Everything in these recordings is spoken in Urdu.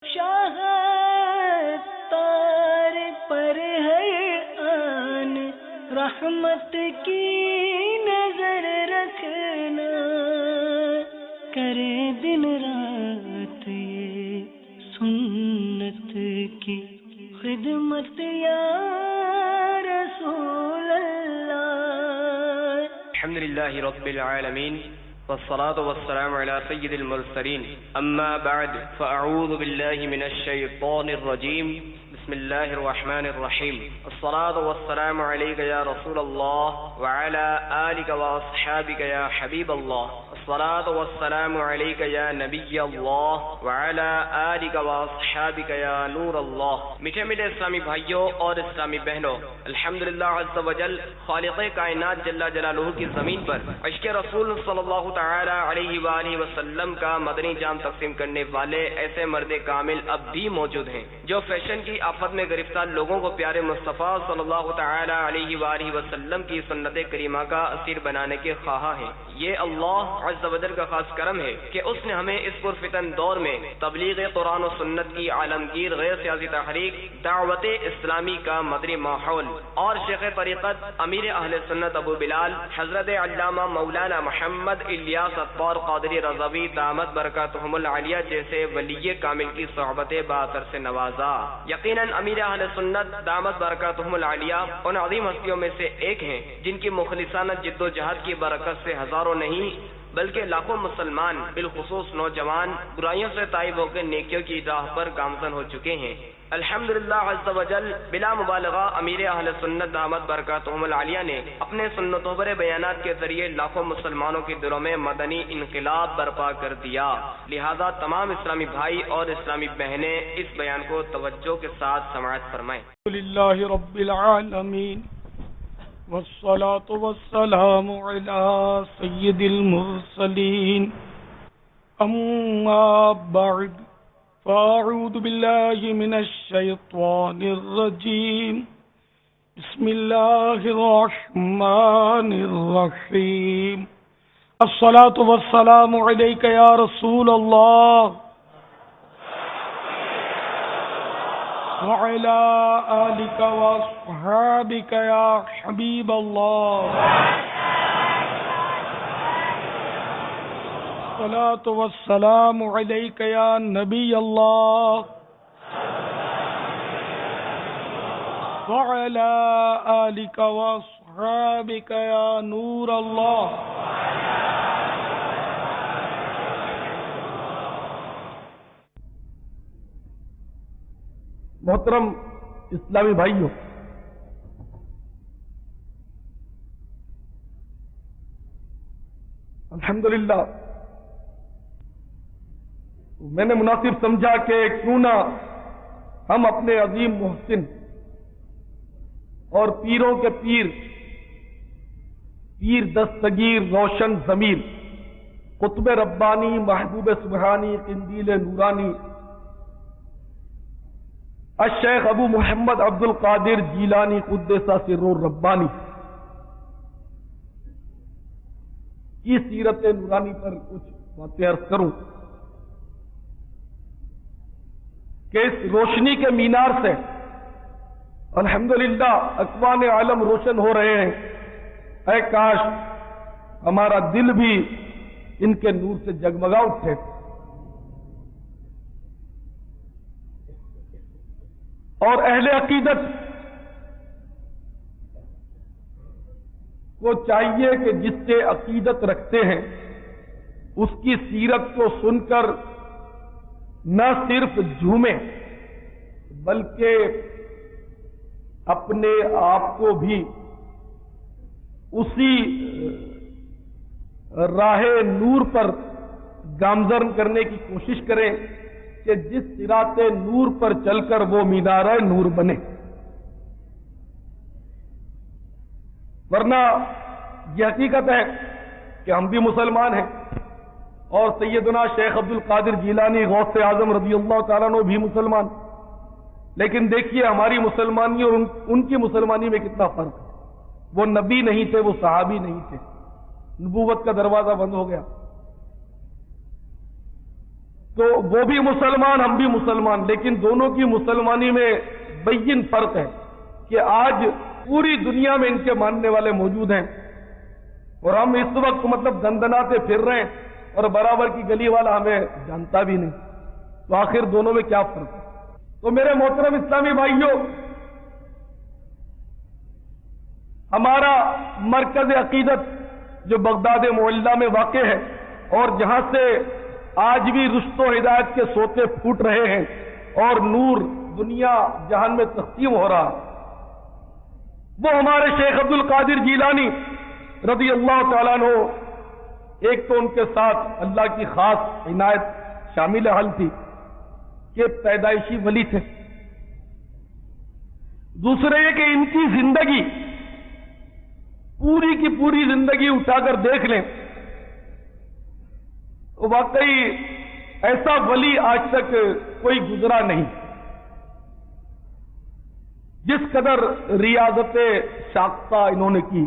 شاہد تار پر ہر آن رحمت کی نظر رکھنا، کرے دن رات یہ سنت کی خدمت یا رسول اللہ۔ الحمدللہ رب العالمین والصلاة والسلام على سید المرسلین، اما بعد فاعوذ باللہ من الشیطان الرجیم، بسم اللہ الرحمن الرحیم۔ الصلاة والسلام علیک یا رسول اللہ وعلى آلک واصحابک یا حبیب اللہ، الصلاة والسلام علیک یا نبی اللہ وعلى آلک واصحابک یا نور اللہ۔ میٹھے میٹھے اسلامی بھائیوں اور اسلامی بہنوں، الحمدللہ عز وجل خالق کائنات جل جلالہ کی زمین پر عشق رسول صلی اللہ تعالی علیہ وآلہ وسلم کا مدنی جام تقسیم کرنے والے ایسے مرد کامل اب بھی موجود ہیں جو فیشن کی آفت میں گرفتار لوگوں کو پیارے مصطفیٰ صلی اللہ تعالی علیہ وآلہ وسلم کی سنت کریمہ کا اسیر بنانے کے خواہاں ہیں۔ یہ اللہ عز و جل کا خاص کرم ہے کہ اس نے ہمیں اس پرفتن دور میں تبلیغ قرآن و سنت کی عالمگیر غیر سیاسی تحریک دعوت اسلامی کا مدنی ماحول اور شیخ طریقت امیر اہل سنت ابو بلال حضرت علامہ مولانا محمد الیاس اطوار قادری رضوی دامت برکاتہم العالیہ جیسے ولی کامل کی صحبت باثر سے نوازا۔ یقیناً امیر اہل سنت دامت برکاتہم العالیہ ان عظیم ہستیوں میں سے ایک ہیں جن کی مخلصانہ جد و جہد کی برکت سے ہزاروں نہیں بلکہ لاکھوں مسلمان بالخصوص نوجوان برائیوں سے تائب ہو کے نیکیوں کی راہ پر گامزن ہو چکے ہیں۔ الحمدللہ عز و جل بلا مبالغہ امیر اہل سنت دامت برکاتہم العالیہ نے اپنے سنتوں پر بیانات کے ذریعے لاکھوں مسلمانوں کے دلوں میں مدنی انقلاب برپا کر دیا۔ لہذا تمام اسلامی بھائی اور اسلامی بہنیں اس بیان کو توجہ کے ساتھ سماعت فرمائیں۔ للہ رب العالمین والصلاة والسلام على سید المرسلین، اما بعد فاعوذ باللہ من الشیطان الرجیم، بسم اللہ الرحمن الرحیم۔ الصلاة والسلام علیک یا رسول اللہ وعلى آلك وأصحابك يا حبيب الله، الصلاة والسلام عليك يا نبي الله وعلى آلك وأصحابك يا نور الله۔ محترم اسلامی بھائیوں، الحمدللہ میں نے مناسب سمجھا کہ کیوں نہ ہم اپنے عظیم محسن اور پیروں کے پیر دستگیر روشن ضمیر قطب ربانی محبوب سبحانی قندیل نورانی الشیخ ابو محمد عبد القادر جیلانی قدس سر ربانی کی سیرت نورانی پر کچھ باتیں عرض کروں کہ اس روشنی کے مینار سے الحمدللہ اکوان عالم روشن ہو رہے ہیں۔ اے کاش ہمارا دل بھی ان کے نور سے جگمگا اٹھے۔ اور اہل عقیدت کو چاہیے کہ جس سے عقیدت رکھتے ہیں اس کی سیرت کو سن کر نہ صرف جھومیں بلکہ اپنے آپ کو بھی اسی راہ نور پر گامزن کرنے کی کوشش کریں کہ جس صراط نور پر چل کر وہ مینارہ نور بنے، ورنہ یہ حقیقت ہے کہ ہم بھی مسلمان ہیں اور سیدنا شیخ عبد القادر جیلانی غوث اعظم رضی اللہ تعالیٰ عنہ بھی مسلمان، لیکن دیکھیے ہماری مسلمانی اور ان کی مسلمانی میں کتنا فرق ہے۔ وہ نبی نہیں تھے، وہ صحابی نہیں تھے، نبوت کا دروازہ بند ہو گیا۔ تو وہ بھی مسلمان، ہم بھی مسلمان، لیکن دونوں کی مسلمانی میں بین فرق ہے کہ آج پوری دنیا میں ان کے ماننے والے موجود ہیں اور ہم اس وقت مطلب دندناتے پھر رہے ہیں اور برابر کی گلی والا ہمیں جانتا بھی نہیں. تو آخر دونوں میں کیا فرق ہے؟ تو میرے محترم اسلامی بھائیوں، ہمارا مرکز عقیدت جو بغداد معلیٰ میں واقع ہے اور جہاں سے آج بھی رشت و ہدایت کے سوتے پھوٹ رہے ہیں اور نور دنیا جہان میں تقسیم ہو رہا، وہ ہمارے شیخ عبد القادر جیلانی رضی اللہ تعالیٰ عنہ، ایک تو ان کے ساتھ اللہ کی خاص عنایت شامل حال تھی کہ پیدائشی ولی تھے. دوسرے یہ کہ ان کی زندگی، پوری کی پوری زندگی اٹھا کر دیکھ لیں، واقعی ایسا ولی آج تک کوئی گزرا نہیں. جس قدر ریاضت شاختہ انہوں نے کی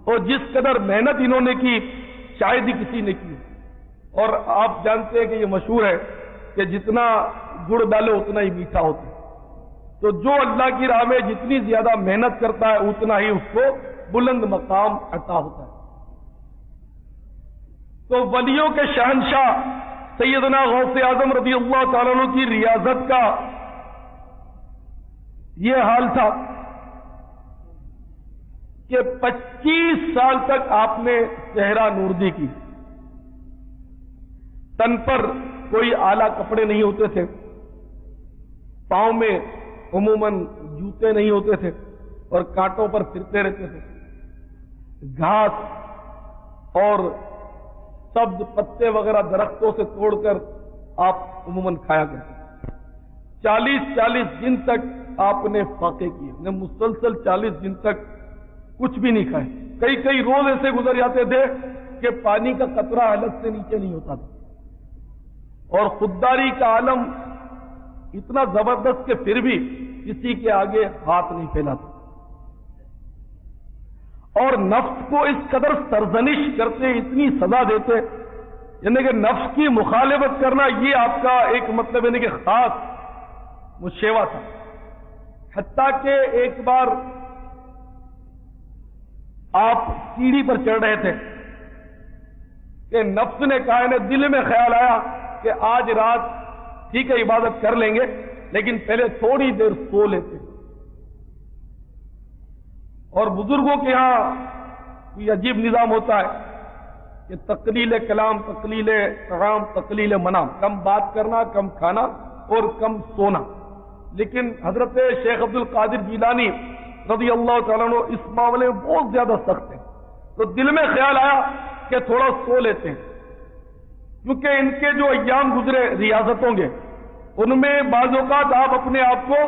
اور جس قدر محنت انہوں نے کی شاید ہی کسی نے کی. اور آپ جانتے ہیں کہ یہ مشہور ہے کہ جتنا گڑ ڈالو اتنا ہی میٹھا ہوتا ہے. تو جو اللہ کی راہ میں جتنی زیادہ محنت کرتا ہے اتنا ہی اس کو بلند مقام عطا ہوتا ہے. تو ولیوں کے شہنشاہ سیدنا غوث اعظم رضی اللہ تعالیٰ عنہ کی ریاضت کا یہ حال تھا کہ 25 سال تک آپ نے صحرا نوردی کی. تن پر کوئی اعلیٰ کپڑے نہیں ہوتے تھے، پاؤں میں عموماً جوتے نہیں ہوتے تھے اور کانٹوں پر پھرتے رہتے تھے. گھاس اور سبز پتے وغیرہ درختوں سے توڑ کر آپ عموماً کھایا کرتے. 40 دن تک آپ نے فاقے کیے، مسلسل 40 دن تک کچھ بھی نہیں کھائے. کئی روز ایسے گزر جاتے تھے کہ پانی کا قطرہ حلق سے نیچے نہیں ہوتا تھا. اور خودداری کا عالم اتنا زبردست کہ پھر بھی کسی کے آگے ہاتھ نہیں پھیلاتے. اور نفس کو اس قدر سرزنش کرتے، اتنی سزا دیتے، یعنی کہ نفس کی مخالفت کرنا یہ آپ کا ایک مطلب یعنی کہ خاص مشیوا تھا. حتیٰ کہ ایک بار آپ سیڑھی پر چڑھ رہے تھے کہ نفس نے کہا، انہیں دل میں خیال آیا کہ آج رات ٹھیک ہے عبادت کر لیں گے لیکن پہلے تھوڑی دیر سو لیتے. اور بزرگوں کے ہاں یہ عجیب نظام ہوتا ہے کہ تقلیل کلام، تقلیل طعام، تقلیل منام، کم بات کرنا، کم کھانا اور کم سونا. لیکن حضرت شیخ عبد القادر جیلانی رضی اللہ تعالیٰ عنہ اس معاملے میں بہت زیادہ سخت ہیں. تو دل میں خیال آیا کہ تھوڑا سو لیتے ہیں، کیونکہ ان کے جو ایام گزرے ریاضتوں کے، ان میں بعض اوقات آپ اپنے آپ کو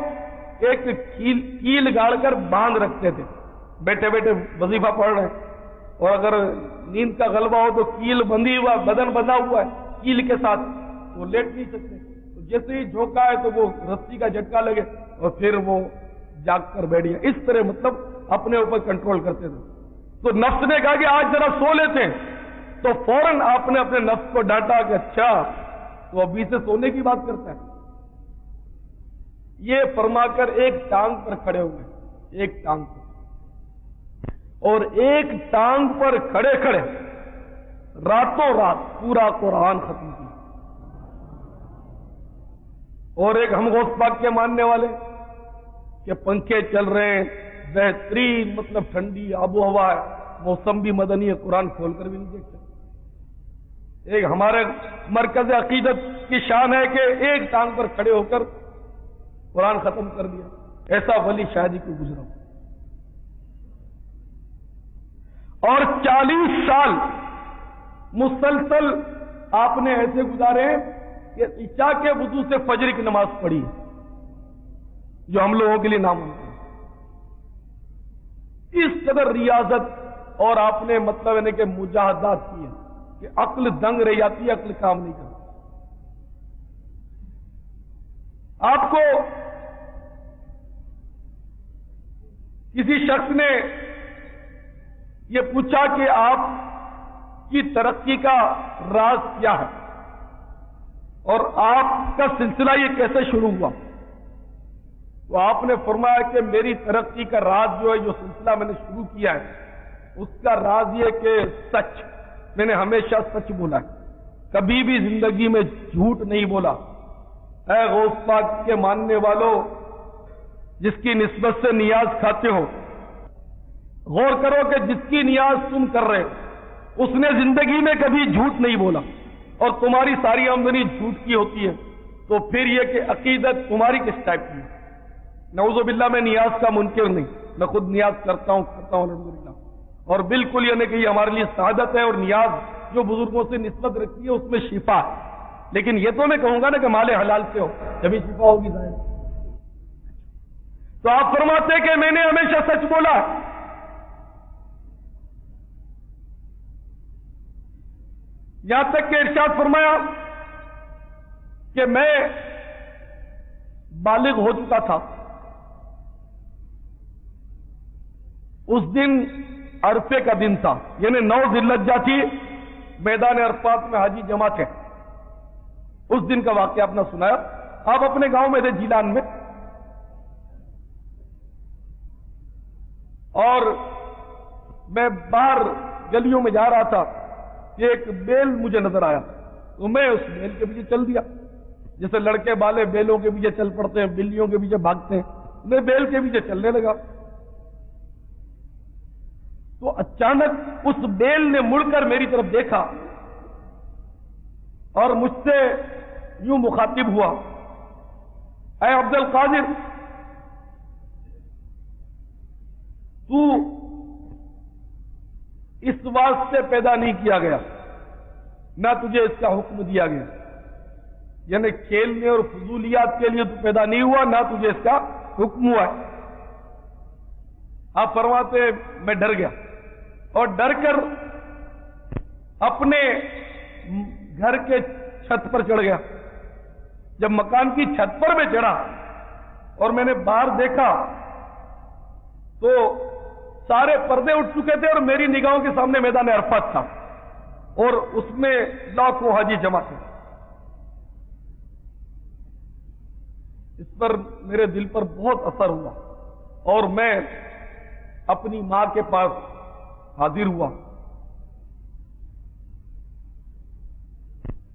ایک کیل گاڑ کر باندھ رکھتے تھے. بیٹھے بیٹھے وظیفہ پڑھ رہے ہیں اور اگر نیند کا غلبہ ہو تو کیل بندھی ہوا، بدن بندھا ہوا ہے کیل کے ساتھ، تو لیٹ نہیں سکتے. تو جیسے ہی جھونکا ہے تو وہ رسی کا جھٹکا لگے اور پھر وہ جاگ کر بیٹھ گیا. اس طرح مطلب اپنے اوپر کنٹرول کرتے تھے. تو نفس نے کہا کہ آج ذرا سو لیتے ہیں. تو فوراً آپ نے اپنے نفس کو ڈانٹا کہ اچھا تو ابھی سے سونے کی بات کرتا ہے. یہ فرما کر ایک ٹانگ پر کھڑے ہوئے، ایک ٹانگ پر، اور ایک ٹانگ پر کھڑے کھڑے راتوں رات پورا قرآن ختم کیا. اور ایک ہم غوث پاک کے ماننے والے کہ پنکھے چل رہے ہیں، بہترین مطلب ٹھنڈی آب و ہوا ہے، موسم بھی مدنی ہے، قرآن کھول کر بھی نہیں دیکھ سکتے. ایک ہمارے مرکز عقیدت کی شان ہے کہ ایک ٹانگ پر کھڑے ہو کر قرآن ختم کر دیا. ایسا ولی شاید ہی کوئی گزرا. اور 40 سال مسلسل آپ نے ایسے گزارے ہیں کہ عشاء کے وضو سے فجر کی نماز پڑھی، جو ہم لوگوں کے لیے ناممکن ہے. اس قدر ریاضت اور آپ نے مطلب یعنی کہ مجاہدات کی ہے کہ عقل دنگ رہ جاتی ہے، عقل کام نہیں کرتی. آپ کو کسی شخص نے یہ پوچھا کہ آپ کی ترقی کا راز کیا ہے، اور آپ کا سلسلہ یہ کیسے شروع ہوا؟ تو آپ نے فرمایا کہ میری ترقی کا راز جو ہے، جو سلسلہ میں نے شروع کیا ہے، اس کا راز یہ کہ سچ، میں نے ہمیشہ سچ بولا ہے، کبھی بھی زندگی میں جھوٹ نہیں بولا۔ اے غوث پاک کے ماننے والوں، جس کی نسبت سے نیاز کھاتے ہو، غور کرو کہ جس کی نیاز تم کر رہے ہو، اس نے زندگی میں کبھی جھوٹ نہیں بولا، اور تمہاری ساری آمدنی جھوٹ کی ہوتی ہے، تو پھر یہ کہ عقیدت تمہاری کس ٹائپ کی ہے؟ نعوذ باللہ، میں نیاز کا منکر نہیں، میں خود نیاز کرتا ہوں الحمدللہ، اور بالکل یعنی کہ یہ ہمارے لیے سعادت ہے، اور نیاز جو بزرگوں سے نسبت رکھتی ہے اس میں شفا ہے۔ لیکن یہ تو میں کہوں گا نا کہ مال حلال سے ہو، جبھی شفا ہوگی ظاہر۔ تو آپ فرماتے ہیں کہ میں نے ہمیشہ سچ بولا ہے۔ یہاں تک کہ ارشاد فرمایا کہ میں بالغ ہو چکا تھا، اس دن عرفے کا دن تھا، یعنی 9 ذی الحجہ تھی، میدان عرفات میں حاجی جمع تھے۔ اس دن کا واقعہ آپ نے سنایا۔ آپ اپنے گاؤں میں تھے جیلان میں، اور میں باہر گلیوں میں جا رہا تھا کہ ایک بیل مجھے نظر آیا، تو میں اس بیل کے پیچھے چل دیا، جیسے لڑکے بالے بیلوں کے پیچھے چل پڑتے ہیں، بلیوں کے پیچھے بھاگتے ہیں، میں بیل کے پیچھے چلنے لگا۔ تو اچانک اس بیل نے مڑ کر میری طرف دیکھا اور مجھ سے یوں مخاطب ہوا، اے عبد القادر، تو اس واسطے پیدا نہیں کیا گیا، نہ تجھے اس کا حکم دیا گیا، یعنی کھیلنے اور فضولیات کے لیے تو پیدا نہیں ہوا، نہ تجھے اس کا حکم ہوا ہے۔ آپ فرماتے میں ڈر گیا، اور ڈر کر اپنے گھر کے چھت پر چڑھ گیا۔ جب مکان کی چھت پر میں چڑھا اور میں نے باہر دیکھا تو سارے پردے اٹھ چکے تھے، اور میری نگاہوں کے سامنے میدان عرفات تھا، اور اس میں لاکھوں حاجی جمع تھے۔ اس پر میرے دل پر بہت اثر ہوا، اور میں اپنی ماں کے پاس حاضر ہوا،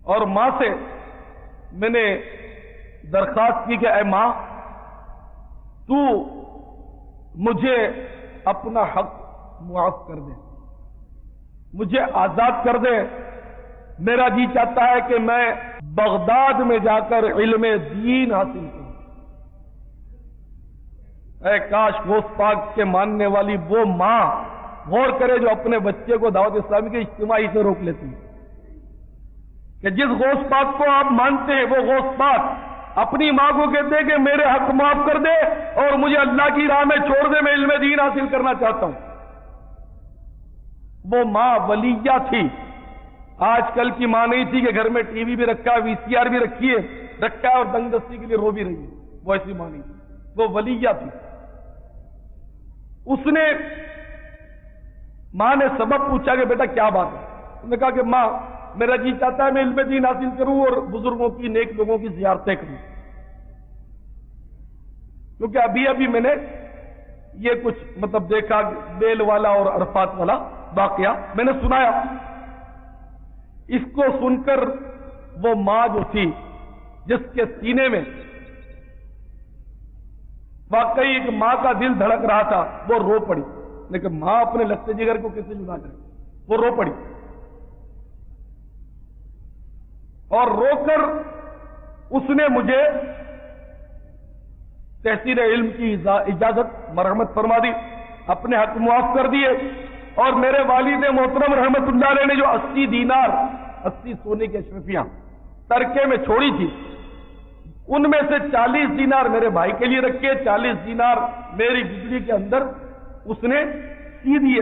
اور ماں سے میں نے درخواست کی کہ اے ماں، تو مجھے اپنا حق معاف کر دے، مجھے آزاد کر دے، میرا جی چاہتا ہے کہ میں بغداد میں جا کر علم دین حاصل کروں۔ اے کاش غوث پاک کے ماننے والی وہ ماں غور کرے جو اپنے بچے کو دعوت اسلامی کے اجتماعی سے روک لیتی ہے، کہ جس غوث پاک کو آپ مانتے ہیں وہ غوث پاک اپنی ماں کو کہتے ہیں کہ میرے حق معاف کر دے اور مجھے اللہ کی راہ میں چھوڑ دے، میں علم دین حاصل کرنا چاہتا ہوں۔ وہ ماں ولیہ تھی، آج کل کی ماں نہیں تھی کہ گھر میں ٹی وی بھی رکھا ہے، وی سی آر بھی رکھی ہے اور دنگ دستی کے لیے رو بھی رہی ہے، وہ ایسی ماں نہیں تھی، وہ ولیہ تھی۔ اس نے ماں نے سبب پوچھا کہ بیٹا کیا بات ہے؟ اس نے کہا کہ ماں، میرا جی چاہتا ہے میں علم دین حاصل کروں اور بزرگوں کی، نیک لوگوں کی زیارتیں کروں، کیونکہ ابھی میں نے یہ کچھ دیکھا، بیل والا اور عرفات والا واقعہ میں نے سنایا۔ اس کو سن کر وہ ماں جو تھی، جس کے سینے میں واقعی ایک ماں کا دل دھڑک رہا تھا، وہ رو پڑی۔ لیکن ماں اپنے لگتے جگر کو کیسے جدا کرے؟ وہ رو پڑی، اور رو کر اس نے مجھے تحصیل علم کی اجازت مرحمت فرما دی، اپنے حق معاف کر دیے، اور میرے والد محترم رحمت اللہ علیہ نے جو 80 دینار 80 سونے کی اشرفیاں ترکے میں چھوڑی تھی، ان میں سے 40 دینار میرے بھائی کے لیے رکھے، 40 دینار میری بجلی کے اندر اس نے سی دیے،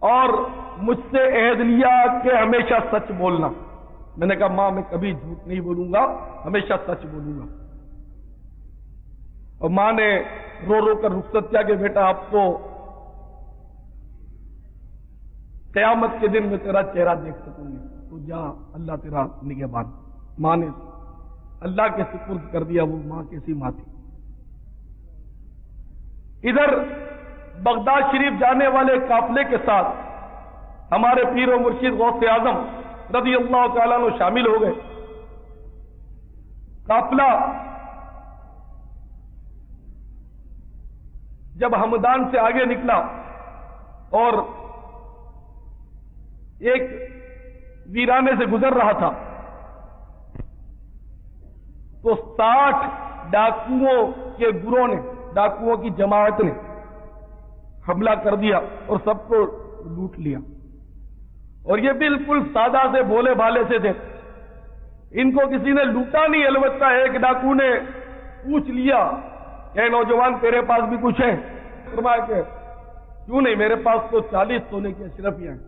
اور مجھ سے عہد لیا کہ ہمیشہ سچ بولنا۔ میں نے کہا ماں میں کبھی جھوٹ نہیں بولوں گا، ہمیشہ سچ بولوں گا۔ اور ماں نے رو رو کر رخصت کیا کہ بیٹا اب تو قیامت کے دن میں تیرا چہرہ دیکھ سکوں گی، تو جا، اللہ تیرا نگہبان۔ ماں نے اللہ کے سپرد کر دیا، وہ ماں کیسی ماں تھی۔ ادھر بغداد شریف جانے والے قافلے کے ساتھ ہمارے پیر و مرشد غوث اعظم رضی اللہ تعالیٰ عنہ شامل ہو گئے۔ قافلہ جب ہمدان سے آگے نکلا اور ایک ویرانے سے گزر رہا تھا تو 60 ڈاکوؤں کے گروہ نے، ڈاکوؤں کی جماعت نے حملہ کر دیا اور سب کو لوٹ لیا۔ اور یہ بالکل سادہ سے بولے بھالے سے تھے، ان کو کسی نے لوٹا نہیں، البتہ ایک ڈاکو نے پوچھ لیا کہ نوجوان تیرے پاس بھی کچھ ہے؟ فرمایا کہ کیوں نہیں، میرے پاس تو 40 سونے کی اشرفیاں ہیں۔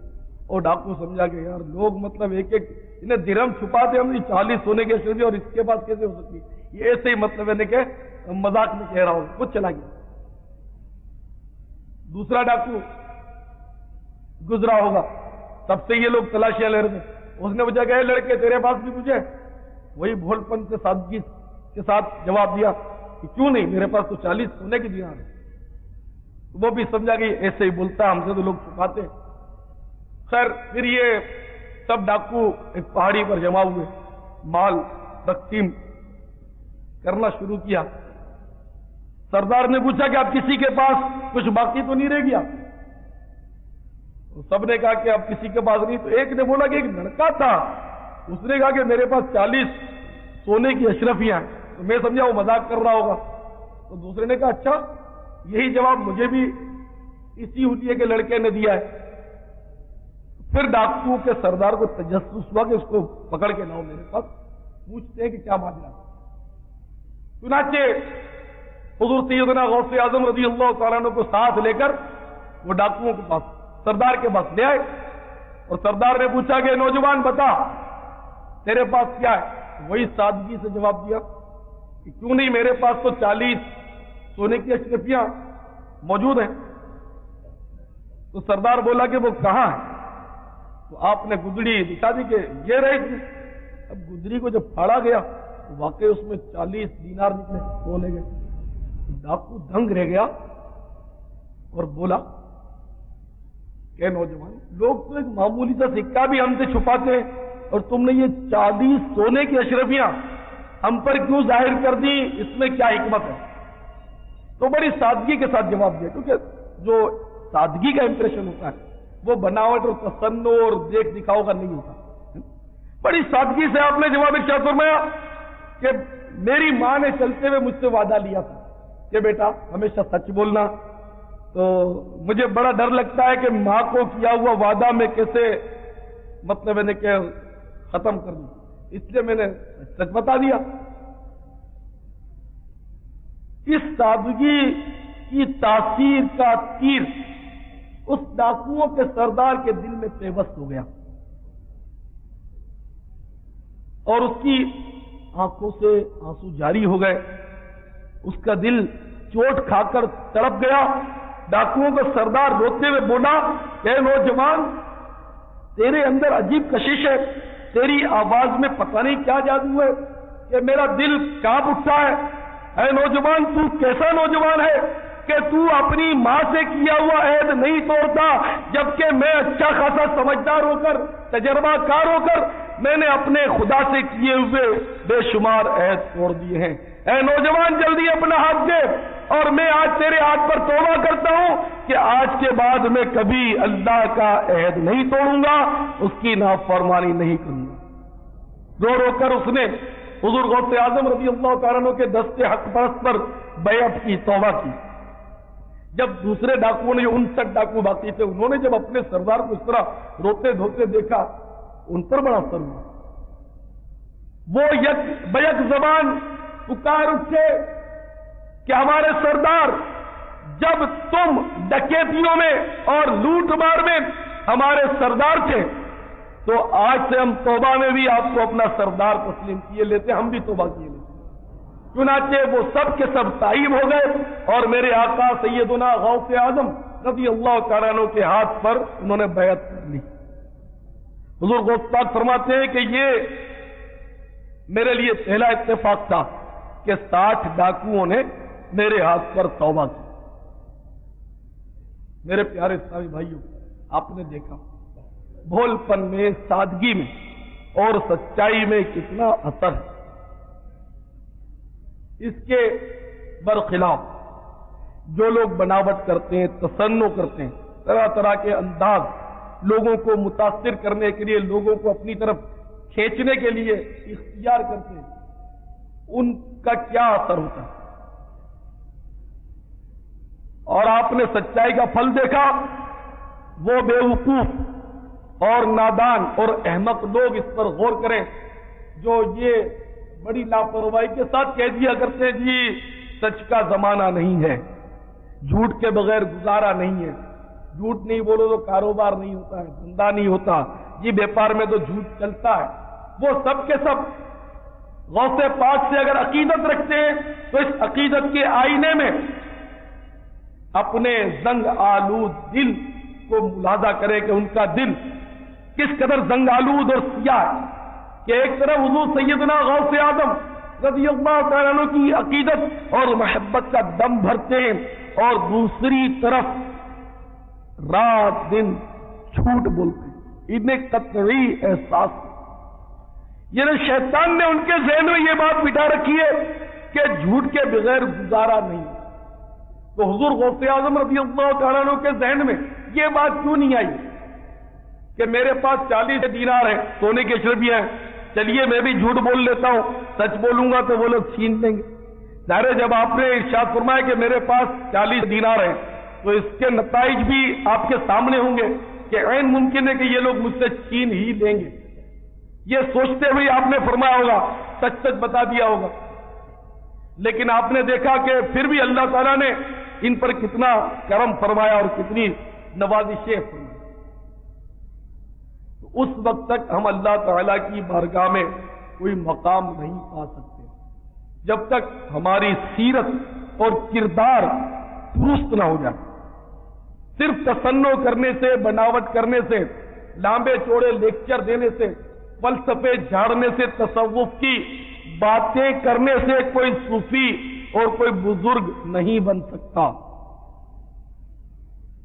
اور ڈاکو سمجھا کہ یار لوگ مطلب ایک ایک انہیں درہم چھپاتے، ہم 40 سونے کی اشرفیاں اور اس کے پاس کیسے ہو سکتی؟ یہ ایسے ہی مطلب ہے کہ مذاق میں کہہ رہا ہوں، کچھ چلا گیا۔ دوسرا ڈاکو گزرا ہوگا، تب سے یہ لوگ تلاشیاں لے رہے تھے، اس نے پوچھا کہ اے لڑکے تیرے پاس بھی کچھ ہے؟ وہی بھول پن سے سادگی کے ساتھ جواب دیا کہ کیوں نہیں، میرے پاس تو 40 سونے کی دینار ہے۔ وہ بھی سمجھا کہ ایسے ہی بولتا ہے، ہم سے تو لوگ چھپاتے۔ خیر پھر یہ سب ڈاکو ایک پہاڑی پر جمع ہوئے، مال تقسیم کرنا شروع کیا۔ سردار نے پوچھا کہ اب کسی کے پاس کچھ باقی تو نہیں رہ گیا؟ سب نے کہا کہ اب کسی کے پاس نہیں۔ تو ایک نے بولا کہ ایک لڑکا تھا، اس نے کہا کہ میرے پاس 40 سونے کی اشرفیاں ہیں۔ تو میں سمجھا وہ مذاق کر رہا ہوگا۔ تو دوسرے نے کہا اچھا، یہی جواب مجھے بھی اسی ہوتی ہے کہ لڑکے نے دیا ہے۔ پھر ڈاکو کے سردار کو تجسس ہوا کہ اس کو پکڑ کے لاؤ میرے پاس، پوچھتے ہیں کہ کیا معاملہ۔ چنانچہ حضور سیدنا غوث اعظم رضی اللہ تعالیٰ عنہ کو ساتھ لے کر وہ ڈاکوؤں کے پاس، سردار کے پاس لے آئے، اور سردار نے پوچھا کہ نوجوان بتا تیرے پاس کیا ہے؟ وہی سادگی سے جواب دیا کہ کیوں نہیں، میرے پاس تو 40 سونے کی اشرفیاں موجود ہیں۔ تو سردار بولا کہ وہ کہاں ہے؟ تو آپ نے گدڑی دکھا دی کہ یہ رہی تھی۔ اب گدڑی کو جب پھاڑا گیا تو واقعی اس میں 40 دینار نکلے، سونے کے۔ ڈاکو دنگ رہ گیا اور بولا کہ نوجوان، لوگ تو ایک معمولی سا سکہ بھی ہم سے چھپاتے ہیں، اور تم نے یہ 40 سونے کی اشرفیاں ہم پر کیوں ظاہر کر دی؟ اس میں کیا حکمت ہے؟ تو بڑی سادگی کے ساتھ جواب دیا، کیونکہ جو سادگی کا امپریشن ہوتا ہے وہ بناوٹ اور تصنع اور دیکھ دکھاؤ کا نہیں ہوتا۔ بڑی سادگی سے آپ نے جواب ارشاد فرمایا کہ میری ماں نے چلتے ہوئے مجھ سے وعدہ لیا تھا کہ بیٹا ہمیشہ سچ بولنا، تو مجھے بڑا ڈر لگتا ہے کہ ماں کو کیا ہوا وعدہ میں کیسے مطلب ہے کہ ختم کر دوں، اس لیے میں نے سچ بتا دیا۔ اس سادگی کی تاثیر کا تیر اس ڈاکوؤں کے سردار کے دل میں پیوست ہو گیا، اور اس کی آنکھوں سے آنسو جاری ہو گئے، اس کا دل چوٹ کھا کر تڑپ گیا۔ ڈاکوؤں کا سردار روتے ہوئے بولا کہ نوجوان، تیرے اندر عجیب کشش ہے، تیری آواز میں پتہ نہیں کیا جادو ہے کہ میرا دل کانپ اٹھتا ہے۔ اے نوجوان، تو کیسا نوجوان ہے کہ تو اپنی ماں سے کیا ہوا عہد نہیں توڑتا، جبکہ میں اچھا خاصا سمجھدار ہو کر، تجربہ کار ہو کر، میں نے اپنے خدا سے کیے ہوئے بے شمار عہد توڑ دیے ہیں۔ اے نوجوان، جلدی اپنا ہاتھ دے، اور میں آج تیرے ہاتھ پر توبہ کرتا ہوں کہ آج کے بعد میں کبھی اللہ کا عہد نہیں توڑوں گا، اس کی نافرمانی نہیں کروں گا۔ رو رو کر اس نے حضور غوث اعظم رضی اللہ تعالیٰ عنہ کے دست حق پرست پر بیعت کی، توبہ کی۔ جب دوسرے ڈاکوؤں نے، جو 59 ڈاکو باقی تھے، انہوں نے جب اپنے سردار کو اس طرح روتے دھوتے دیکھا، ان پر بڑا اثر ہوا۔ وہ یک بیک زبان پکار اٹھے کہ ہمارے سردار، جب تم ڈکیتیوں میں اور لوٹ مار میں ہمارے سردار تھے، تو آج سے ہم توبہ میں بھی آپ کو اپنا سردار تسلیم کیے لیتے، ہم بھی توبہ کیے لیتے۔ چنانچہ وہ سب کے سب تائب ہو گئے، اور میرے آقا سیدنا غوث اعظم رضی اللہ تعالیٰ عنہ کے ہاتھ پر انہوں نے بیعت کر لی۔ حضور غوث پاک فرماتے ہیں کہ یہ میرے لیے پہلا اتفاق تھا کہ 60 ڈاکوؤں نے میرے ہاتھ پر توبہ کی۔ میرے پیارے اسلامی بھائیوں، آپ نے دیکھا بھول پن میں، سادگی میں اور سچائی میں کتنا اثر ہے۔ اس کے برخلاف جو لوگ بناوٹ کرتے ہیں، تصنع کرتے ہیں، طرح طرح کے انداز لوگوں کو متاثر کرنے کے لیے، لوگوں کو اپنی طرف کھینچنے کے لیے اختیار کرتے ہیں، ان کا کیا اثر ہوتا ہے؟ اور آپ نے سچائی کا پھل دیکھا، وہ بے وقوف اور نادان اور احمق لوگ اس پر غور کریں جو یہ بڑی لاپرواہی کے ساتھ کہہ دیا کرتے ہیں جی سچ کا زمانہ نہیں ہے، جھوٹ کے بغیر گزارا نہیں ہے، جھوٹ نہیں بولو تو کاروبار نہیں ہوتا ہے، دھندا نہیں ہوتا، یہ بیپار میں تو جھوٹ چلتا ہے۔ وہ سب کے سب غوث پاک سے اگر عقیدت رکھتے ہیں تو اس عقیدت کے آئینے میں اپنے زنگ آلود دل کو ملاحظہ کرے کہ ان کا دل کس قدر زنگ آلود اور سیاہ ہے کہ ایک طرف حضور سیدنا غوث اعظم رضی اللہ تعالیٰ عنہ کی عقیدت اور محبت کا دم بھرتے ہیں اور دوسری طرف رات دن جھوٹ بولتے ہیں۔ انہیں قطعی احساس، یعنی شیطان نے ان کے ذہن میں یہ بات بٹھا رکھی ہے کہ جھوٹ کے بغیر گزارا نہیں۔ تو حضور غوث اعظم رضی اللہ تعالیٰ عنہ کے ذہن میں یہ بات کیوں نہیں آئی کہ میرے پاس 40 دینار ہیں، سونے کے اشرفیاں ہیں، چلیے میں بھی جھوٹ بول لیتا ہوں، سچ بولوں گا تو وہ لوگ چھین لیں گے۔ ظاہر جب آپ نے ارشاد فرمایا کہ میرے پاس 40 دینار ہیں تو اس کے نتائج بھی آپ کے سامنے ہوں گے کہ عین ممکن ہے کہ یہ لوگ مجھ سے چھین ہی لیں گے۔ یہ سوچتے ہوئے آپ نے فرمایا ہوگا، سچ سچ بتا دیا ہوگا، لیکن آپ نے دیکھا کہ پھر بھی اللہ تعالیٰ نے ان پر کتنا کرم فرمایا اور کتنی نوازشیں فرمائی۔ اس وقت تک ہم اللہ تعالیٰ کی بارگاہ میں کوئی مقام نہیں پا سکتے جب تک ہماری سیرت اور کردار درست نہ ہو جائے۔ صرف تصنع کرنے سے، بناوٹ کرنے سے، لمبے چوڑے لیکچر دینے سے، فلسفے جھاڑنے سے، تصوف کی باتیں کرنے سے کوئی صوفی اور کوئی بزرگ نہیں بن سکتا۔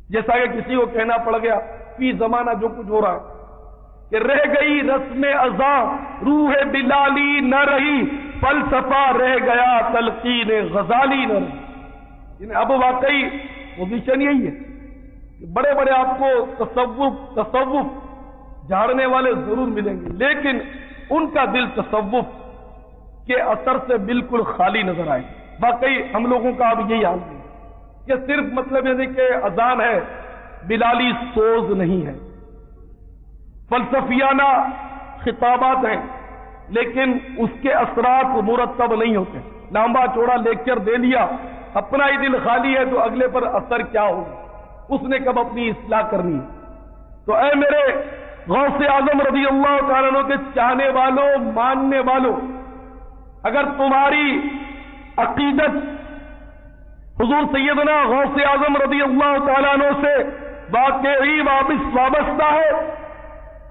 جیسا کہ کسی کو کہنا پڑ گیا فی زمانہ جو کچھ ہو رہا ہے کہ رہ گئی رسم ازاں روح بلالی نہ رہی، فلسفہ رہ گیا تلقین غزالی نہ رہی۔ یعنی اب واقعی پوزیشن یہی ہے کہ بڑے بڑے آپ کو تصوف جھاڑنے والے ضرور ملیں گے، لیکن ان کا دل تصوف کے اثر سے بالکل خالی نظر آئے۔ واقعی ہم لوگوں کا اب یہی حال ہے کہ صرف مطلب یہ کہ اذان ہے، بلالی سوز نہیں ہے، فلسفیانہ خطابات ہیں لیکن اس کے اثرات مرتب نہیں ہوتے۔ لمبا چوڑا لیکچر دے لیا، اپنا ہی دل خالی ہے تو اگلے پر اثر کیا ہوگا، اس نے کب اپنی اصلاح کرنی ہے۔ تو اے میرے غوث اعظم رضی اللہ تعالیٰ عنہ کے چاہنے والوں، ماننے والوں، اگر تمہاری عقیدت حضور سیدنا غوث اعظم رضی اللہ تعالیٰ عنہ سے واقعی وابستہ ہے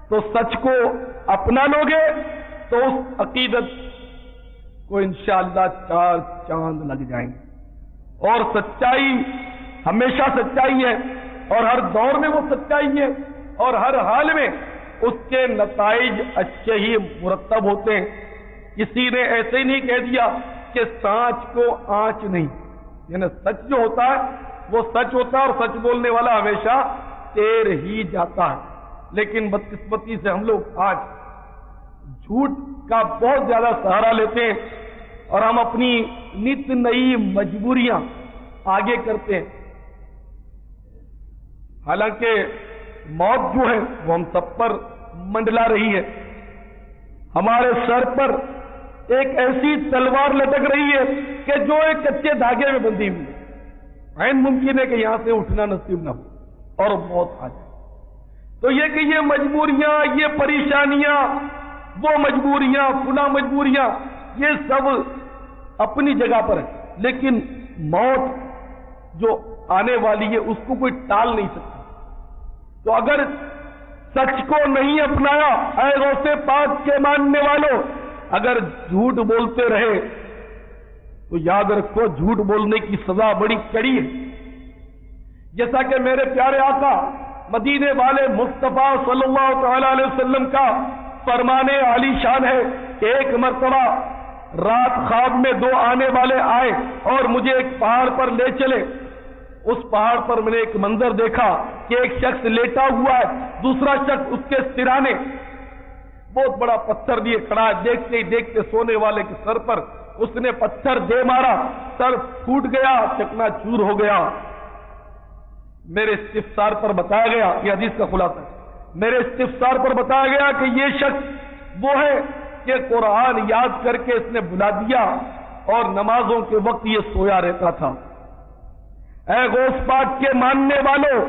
تو سچ کو اپنا لوگے تو اس عقیدت کو انشاءاللہ 4 چاند لگ جائیں گے۔ اور سچائی ہمیشہ سچائی ہے اور ہر دور میں وہ سچائی ہے اور ہر حال میں اس کے نتائج اچھے ہی مرتب ہوتے ہیں۔ کسی نے ایسے ہی نہیں کہہ دیا کہ سانچ کو آنچ نہیں، یعنی سچ جو ہوتا ہے وہ سچ ہوتا ہے اور سچ بولنے والا ہمیشہ تیر ہی جاتا ہے۔ لیکن بدقسمتی سے ہم لوگ آج جھوٹ کا بہت زیادہ سہارا لیتے ہیں اور ہم اپنی نت نئی مجبوریاں آگے کرتے ہیں، حالانکہ موت جو ہے وہ ہم سب پر منڈلا رہی ہے۔ ہمارے سر پر ایک ایسی تلوار لٹک رہی ہے کہ جو ایک کچے دھاگے میں بندھی ہوئی ہے، عین ممکن ہے کہ یہاں سے اٹھنا نصیب نہ ہو اور موت آ جائے۔ تو یہ کہ یہ مجبوریاں، یہ پریشانیاں، وہ مجبوریاں، فلاں مجبوریاں، یہ سب اپنی جگہ پر ہے، لیکن موت جو آنے والی ہے اس کو کوئی ٹال نہیں سکتا۔ تو اگر سچ کو نہیں اپنایا، اے غوث پاک کے ماننے والوں، اگر جھوٹ بولتے رہے تو یاد رکھو جھوٹ بولنے کی سزا بڑی کڑی ہے۔ جیسا کہ میرے پیارے آقا مدینے والے مصطفیٰ صلی اللہ تعالی علیہ وسلم کا فرمان عالی شان ہے کہ ایک مرتبہ رات خواب میں دو آنے والے آئے اور مجھے ایک پہاڑ پر لے چلے۔ اس پہاڑ پر میں نے ایک منظر دیکھا کہ ایک شخص لیٹا ہوا ہے، دوسرا شخص اس کے سرانے بہت بڑا پتھر لیے کھڑا ہے۔ دیکھتے ہی دیکھتے سونے والے کے سر پر اس نے پتھر دے مارا، سر پھوٹ گیا، چکنا چور ہو گیا۔ میرے استفسار پر بتایا گیا، یہ حدیث کا خلاصہ ہے، میرے استفسار پر بتایا گیا کہ یہ شخص وہ ہے کہ قرآن یاد کر کے اس نے بلا دیا اور نمازوں کے وقت یہ سویا رہتا تھا۔ اے غوث پاک کے ماننے والوں،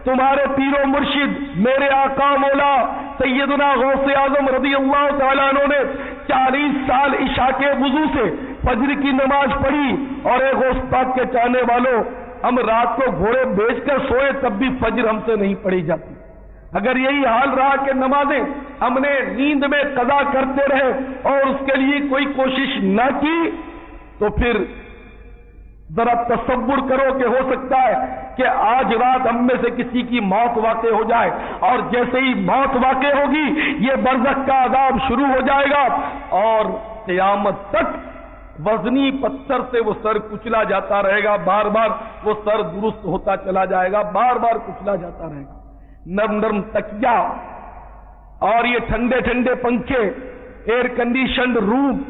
تمہارے پیر و مرشد میرے آقا مولا سیدنا غوث اعظم رضی اللہ تعالیٰ عنہ نے 40 سال عشاء کے وضو سے فجر کی نماز پڑھی، اور اے غوث پاک کے چاہنے والوں، ہم رات کو گھوڑے بیچ کر سوئے تب بھی فجر ہم سے نہیں پڑھی جاتی۔ اگر یہی حال رہا کہ نمازیں ہم نے نیند میں قضا کرتے رہے اور اس کے لیے کوئی کوشش نہ کی، تو پھر ذرا تصور کرو کہ ہو سکتا ہے کہ آج رات ہم میں سے کسی کی موت واقع ہو جائے، اور جیسے ہی موت واقع ہوگی یہ برزخ کا عذاب شروع ہو جائے گا، اور قیامت تک وزنی پتھر سے وہ سر کچلا جاتا رہے گا، بار بار وہ سر درست ہوتا چلا جائے گا، بار بار کچلا جاتا رہے گا۔ نرم نرم تکیا اور یہ ٹھنڈے ٹھنڈے پنکھے، ایئر کنڈیشنڈ روم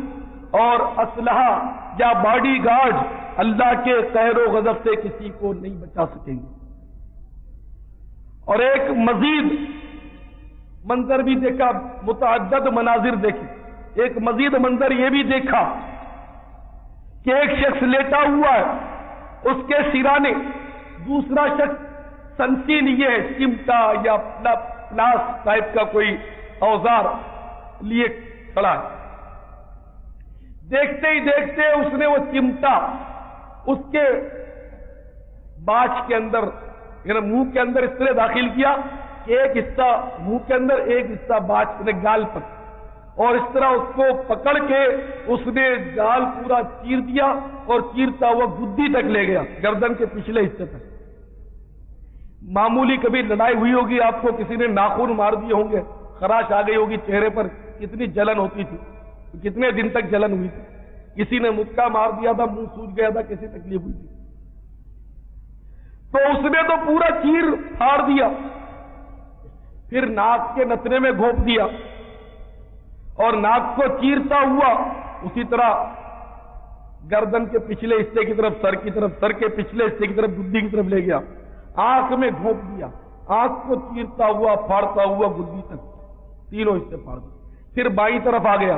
اور اسلحہ یا باڈی گارڈ اللہ کے قہر و غضب سے کسی کو نہیں بچا سکیں گے۔ اور ایک مزید منظر بھی دیکھا، متعدد مناظر دیکھے، ایک مزید منظر یہ بھی دیکھا کہ ایک شخص لیٹا ہوا ہے، اس کے سرانے دوسرا شخص سنسی لیے ہے، چمٹا یا پلاس ٹائپ کا کوئی اوزار لیے کھڑا ہے۔ دیکھتے ہی دیکھتے اس نے وہ چمٹا اس کے باچ کے اندر، یعنی منہ کے اندر اس طرح داخل کیا کہ ایک حصہ منہ کے اندر، ایک حصہ باچ نے گال پر، اور اس طرح اس کو پکڑ کے اس نے گال پورا چیر دیا اور چیرتا ہوا گدی تک لے گیا، گردن کے پچھلے حصے تک۔ معمولی کبھی لڑائی ہوئی ہوگی، آپ کو کسی نے ناخن مار دیے ہوں گے، خراش آ گئی ہوگی چہرے پر، کتنی جلن ہوتی تھی، کتنے دن تک جلن ہوئی تھی، کسی نے مکہ مار دیا تھا، منہ سوج گیا تھا، کیسی تکلیف ہوئی تھی۔ تو اس نے تو پورا چیر پھاڑ دیا، پھر ناک کے نتنے میں گھونپ دیا اور ناک کو چیرتا ہوا اسی طرح گردن کے پچھلے حصے کی طرف، سر کی طرف، سر کے پچھلے حصے کی طرف، گدی کی طرف لے گیا، آنکھ میں گھونپ دیا، آنکھ کو چیرتا ہوا پھاڑتا ہوا گدی تک تینوں حصے پھاڑ دیے۔ پھر بائیں طرف آ گیا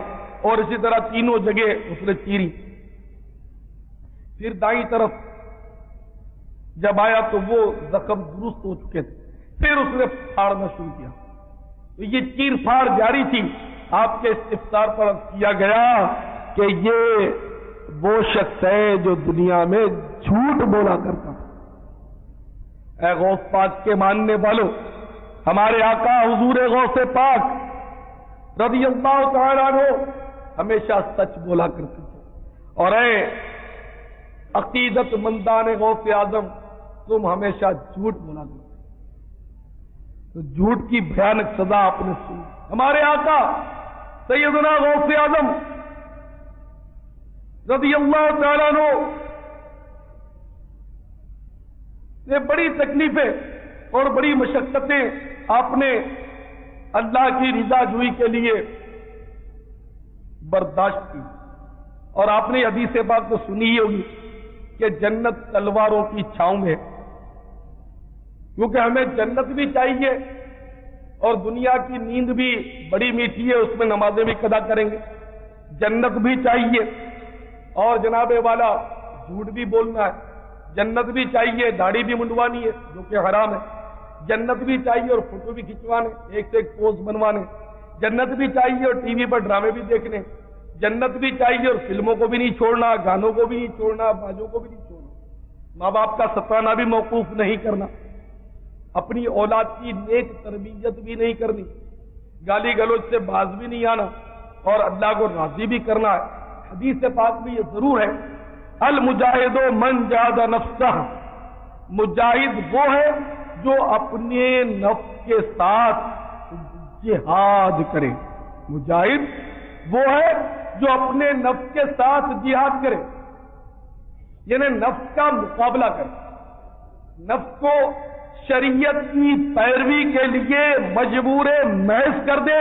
اور اسی طرح تینوں جگہ اس نے چیری۔ پھر دائیں طرف جب آیا تو وہ زخم درست ہو چکے تھے، پھر اس نے پھاڑنا شروع کیا۔ تو یہ چیر پھاڑ جاری تھی۔ آپ کے استفسار پر کیا گیا کہ یہ وہ شخص ہے جو دنیا میں جھوٹ بولا کرتا۔ اے غوث پاک کے ماننے والوں، ہمارے آقا حضور غوث پاک رضی اللہ تعالیٰ عنہ ہمیشہ سچ بولا کرتے تھے، اور اے عقیدت مندان غوث اعظم، تم ہمیشہ جھوٹ بولا کرتے، تو جھوٹ کی بھیانک سزا آپ نے سنی۔ ہمارے آقا سیدنا غوث اعظم رضی اللہ تعالیٰ عنہ نے بڑی تکلیفیں اور بڑی مشقتیں آپ نے اللہ کی رضا جوئی کے لیے برداشت کی، اور آپ نے حدیث پاک تو سنی ہی ہوگی کہ جنت تلواروں کی چھاؤں میں، کیونکہ ہمیں جنت بھی چاہیے اور دنیا کی نیند بھی بڑی میٹھی ہے، اس میں نمازیں بھی قضا کریں گے، جنت بھی چاہیے، اور جناب والا جھوٹ بھی بولنا ہے، جنت بھی چاہیے، داڑھی بھی منڈوانی ہے جو کہ حرام ہے، جنت بھی چاہیے اور فوٹو بھی کھنچوانے، ایک سے ایک پوز بنوانے، جنت بھی چاہیے اور ٹی وی پر ڈرامے بھی دیکھنے، جنت بھی چاہیے اور فلموں کو بھی نہیں چھوڑنا، گانوں کو بھی نہیں چھوڑنا، بازوں کو بھی نہیں چھوڑنا، ماں باپ کا ستانا بھی موقوف نہیں کرنا، اپنی اولاد کی نیک تربیت بھی نہیں کرنی، گالی گلوچ سے باز بھی نہیں آنا، اور اللہ کو راضی بھی کرنا ہے۔ حدیث پاک میں یہ ضرور ہے، المجاہد من جاہد نفسہ، مجاہد وہ ہے جو اپنے نفس کے ساتھ جہاد کرے۔ مجاہد وہ ہے جو اپنے نفس کے ساتھ جہاد کرے، یعنی نفس کا مقابلہ کرے، نفس کو شریعت کی پیروی کے لیے مجبور محض کر دے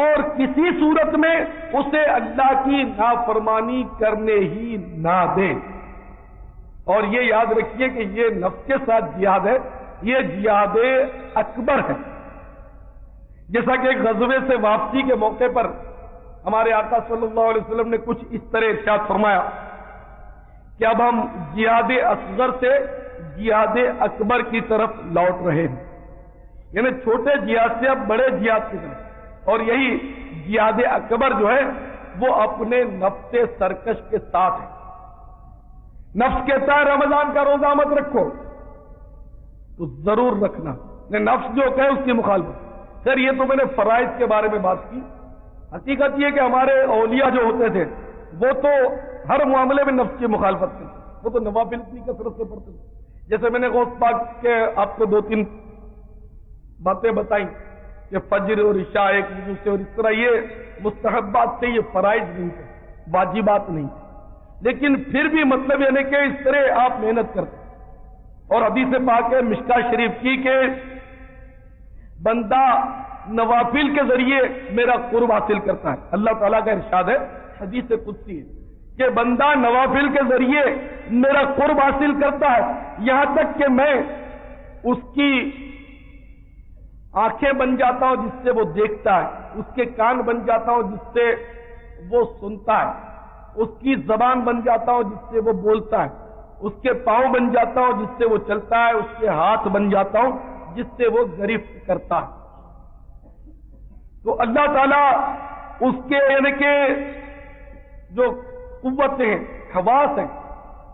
اور کسی صورت میں اسے اللہ کی نافرمانی کرنے ہی نہ دے۔ اور یہ یاد رکھیے کہ یہ نفس کے ساتھ جہاد ہے، یہ جہاد اکبر ہے۔ جیسا کہ غزوے سے واپسی کے موقع پر ہمارے آقا صلی اللہ علیہ وسلم نے کچھ اس طرح ارشاد فرمایا کہ اب ہم جہاد اصغر سے جہاد اکبر کی طرف لوٹ رہے ہیں، یعنی چھوٹے جہاد سے اب بڑے جہاد کی طرف، اور یہی جہاد اکبر جو ہے وہ اپنے نفس سرکش کے ساتھ ہے۔ نفس کہتا ہے رمضان کا روزہ مت رکھو تو ضرور رکھنا، نفس جو کہے اس کی مخالفت۔ خیر یہ تو میں نے فرائض کے بارے میں بات کی، حقیقت یہ کہ ہمارے اولیاء جو ہوتے تھے وہ تو ہر معاملے میں نفس کی مخالفت کرتے، وہ تو نوافل اتنی کثرت سے پڑھتے تھے۔ جیسے میں نے غوث پاک کے آپ کو 2-3 باتیں بتائیں کہ فجر اور عشاء ایک وضو سے، اور اس طرح یہ مستحبات سے، یہ فرائض نہیں تھے، واجبات نہیں تھے، لیکن پھر بھی مطلب یعنی کہ اس طرح آپ محنت کرتے۔ اور حدیث پاک ہے مشکاہ شریف کی کہ بندہ نوافل کے ذریعے میرا قرب حاصل کرتا ہے۔ اللہ تعالیٰ کا ارشاد ہے، حدیث قدسی ہے کہ بندہ نوافل کے ذریعے میرا قرب حاصل کرتا ہے، یہاں تک کہ میں اس کی آنکھیں بن جاتا ہوں جس سے وہ دیکھتا ہے، اس کے کان بن جاتا ہوں جس سے وہ سنتا ہے، اس کی زبان بن جاتا ہوں جس سے وہ بولتا ہے، اس کے پاؤں بن جاتا ہوں جس سے وہ چلتا ہے، اس کے ہاتھ بن جاتا ہوں جس سے وہ گرفت کرتا ہے۔ تو اللہ تعالیٰ اس کے یعنی کہ جو قوتیں ہیں، حواس ہیں،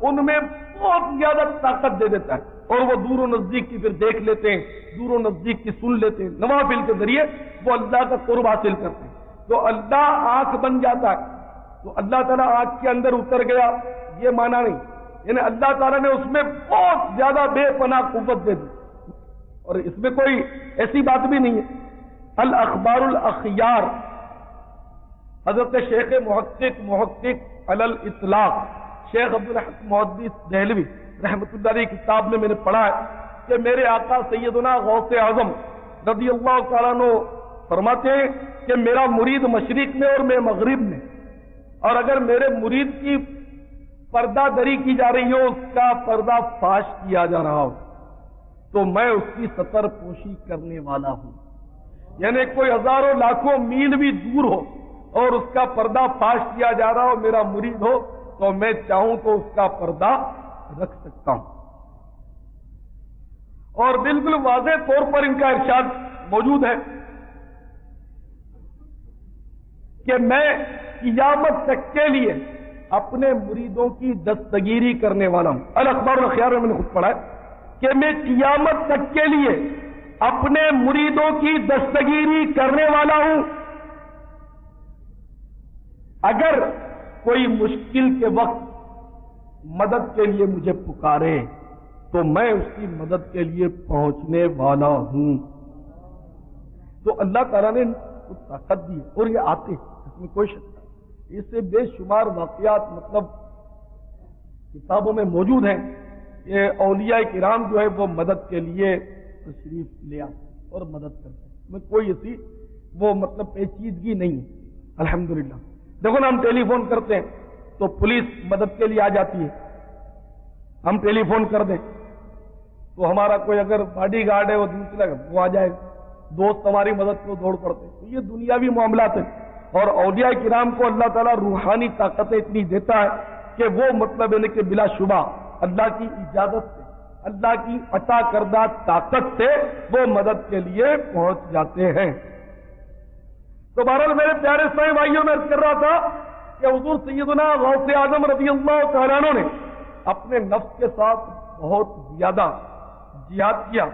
ان میں بہت زیادہ طاقت دے دیتا ہے، اور وہ دور و نزدیک کی پھر دیکھ لیتے ہیں، دور و نزدیک کی سن لیتے ہیں، نوافل کے ذریعے وہ اللہ کا قرب حاصل کرتے ہیں۔ تو اللہ آنکھ بن جاتا ہے، تو اللہ تعالیٰ آنکھ کے اندر اتر گیا یہ مانا نہیں، یعنی اللہ تعالیٰ نے اس میں بہت زیادہ بے پناہ قوت دے دی، اور اس میں کوئی ایسی بات بھی نہیں ہے۔ الاخبار الاخیار، حضرت شیخ محقق علی الاطلاق شیخ عبدالحق محدث دہلوی رحمۃ اللہ علیہ کتاب میں نے پڑھا ہے کہ میرے آقا سیدنا غوث اعظم رضی اللہ تعالیٰ عنہ فرماتے ہیں کہ میرا مرید مشرق میں اور میں مغرب میں، اور اگر میرے مرید کی پردہ دری کی جا رہی ہو، اس کا پردہ فاش کیا جا رہا ہو، تو میں اس کی ستر پوشی کرنے والا ہوں۔ یعنی کوئی ہزاروں لاکھوں میل بھی دور ہو اور اس کا پردہ فاش کیا جا رہا ہو، میرا مرید ہو، تو میں چاہوں تو اس کا پردہ رکھ سکتا ہوں۔ اور بالکل واضح طور پر ان کا ارشاد موجود ہے کہ میں قیامت تک کے لیے اپنے مریدوں کی دستگیری کرنے والا ہوں۔ الاخبار الاخیار میں نے خود پڑھا ہے کہ میں قیامت تک کے لیے اپنے مریدوں کی دستگیری کرنے والا ہوں۔ اگر کوئی مشکل کے وقت مدد کے لیے مجھے پکارے تو میں اس کی مدد کے لیے پہنچنے والا ہوں۔ تو اللہ تعالیٰ نے طاقت دی اور یہ آتے اس میں کوئی شک نہیں۔ اس سے بے شمار واقعات مطلب کتابوں میں موجود ہیں کہ اولیاء کرام جو ہے وہ مدد کے لیے تشریف لے آتے اور مدد کرتے ہیں، میں کوئی ایسی وہ مطلب پیچیدگی نہیں ہے الحمدللہ۔ دیکھو نا، ہم ٹیلی فون کرتے ہیں تو پولیس مدد کے لیے آ جاتی ہے، ہم ٹیلی فون کر دیں تو ہمارا کوئی اگر باڈی گارڈ ہے وہ دوسرا وہ آ جائے گا، دوست ہماری مدد کو دوڑ پڑتے ہیں۔ تو یہ دنیاوی معاملات ہیں، اور اولیاء کرام کو اللہ تعالیٰ روحانی طاقتیں اتنی دیتا ہے کہ وہ مطلب ہے کہ بلا شبہ اللہ کی اجازت سے، اللہ کی عطا کردہ طاقت سے وہ مدد کے لیے پہنچ جاتے ہیں۔ تو بہرحال میرے پیارے اسلامی بھائیوں میں عرض کر رہا تھا کہ حضور سیدنا غوث اعظم رضی اللہ تعالیٰ عنہ نے اپنے نفس کے ساتھ بہت زیادہ جہاد کیا.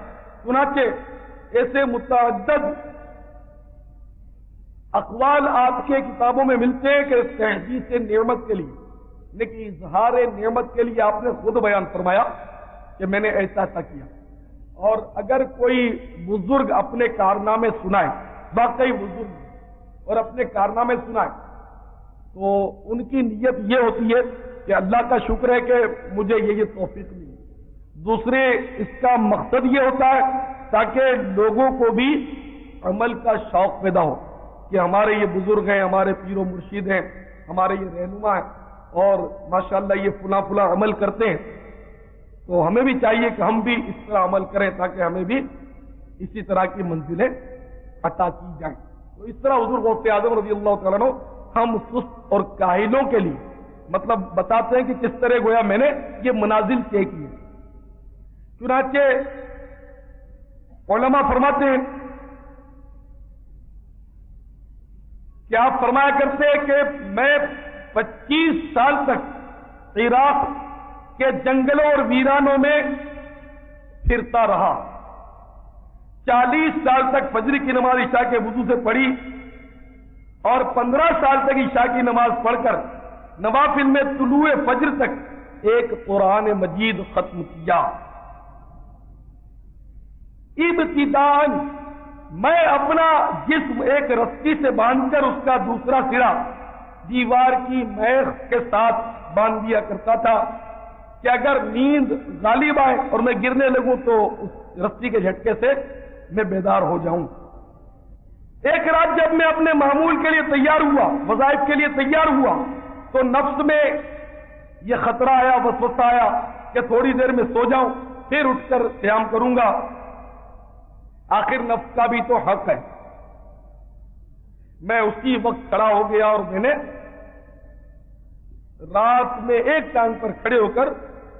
چنانچہ ایسے متعدد اقوال آپ کے کتابوں میں ملتے ہیں کہ تحدیث نعمت کے لیے، لیکن اظہار نعمت کے لیے آپ نے خود بیان فرمایا کہ میں نے ایسا ایسا کیا. اور اگر کوئی بزرگ اپنے کارنامے سنائے، واقعی بزرگ اور اپنے کارنامے سنائے، تو ان کی نیت یہ ہوتی ہے کہ اللہ کا شکر ہے کہ مجھے یہ توفیق ملی. دوسرے اس کا مقصد یہ ہوتا ہے تاکہ لوگوں کو بھی عمل کا شوق پیدا ہو کہ ہمارے یہ بزرگ ہیں، ہمارے پیر و مرشد ہیں، ہمارے یہ رہنما ہیں، اور ماشاءاللہ یہ فلاں فلاں عمل کرتے ہیں، تو ہمیں بھی چاہیے کہ ہم بھی اس طرح عمل کریں تاکہ ہمیں بھی اسی طرح کی منزلیں عطا کی جائیں. تو اس طرح حضور غوث اعظم رضی اللہ تعالیٰ عنہ ہم سست اور کاہلوں کے لیے مطلب بتاتے ہیں کہ کس طرح گویا میں نے یہ منازل طے کی ہے. چنانچہ علماء فرماتے ہیں کہ آپ فرمایا کرتے ہیں کہ میں 25 سال تک عراق کے جنگلوں اور ویرانوں میں پھرتا رہا. 40 سال تک فجر کی نماز عشاء کے وضو سے پڑھی اور 15 سال تک عشاء کی نماز پڑھ کر نوافل میں طلوع فجر تک ایک قرآن مجید ختم کیا. ابتداءً میں اپنا جسم ایک رسی سے باندھ کر اس کا دوسرا سرا دیوار کی میخ کے ساتھ باندھ دیا کرتا تھا کہ اگر نیند غالب آئے اور میں گرنے لگوں تو اس رسی کے جھٹکے سے میں بیدار ہو جاؤں. ایک رات جب میں اپنے معمول کے لیے تیار ہوا، وظائف کے لیے تیار ہوا، تو نفس میں یہ خطرہ آیا، وسوسہ آیا کہ تھوڑی دیر میں سو جاؤں، پھر اٹھ کر قیام کروں گا. آخر نفس کا بھی تو حق ہے. میں اسی وقت کھڑا ہو گیا اور میں نے رات میں ایک ٹانگ پر کھڑے ہو کر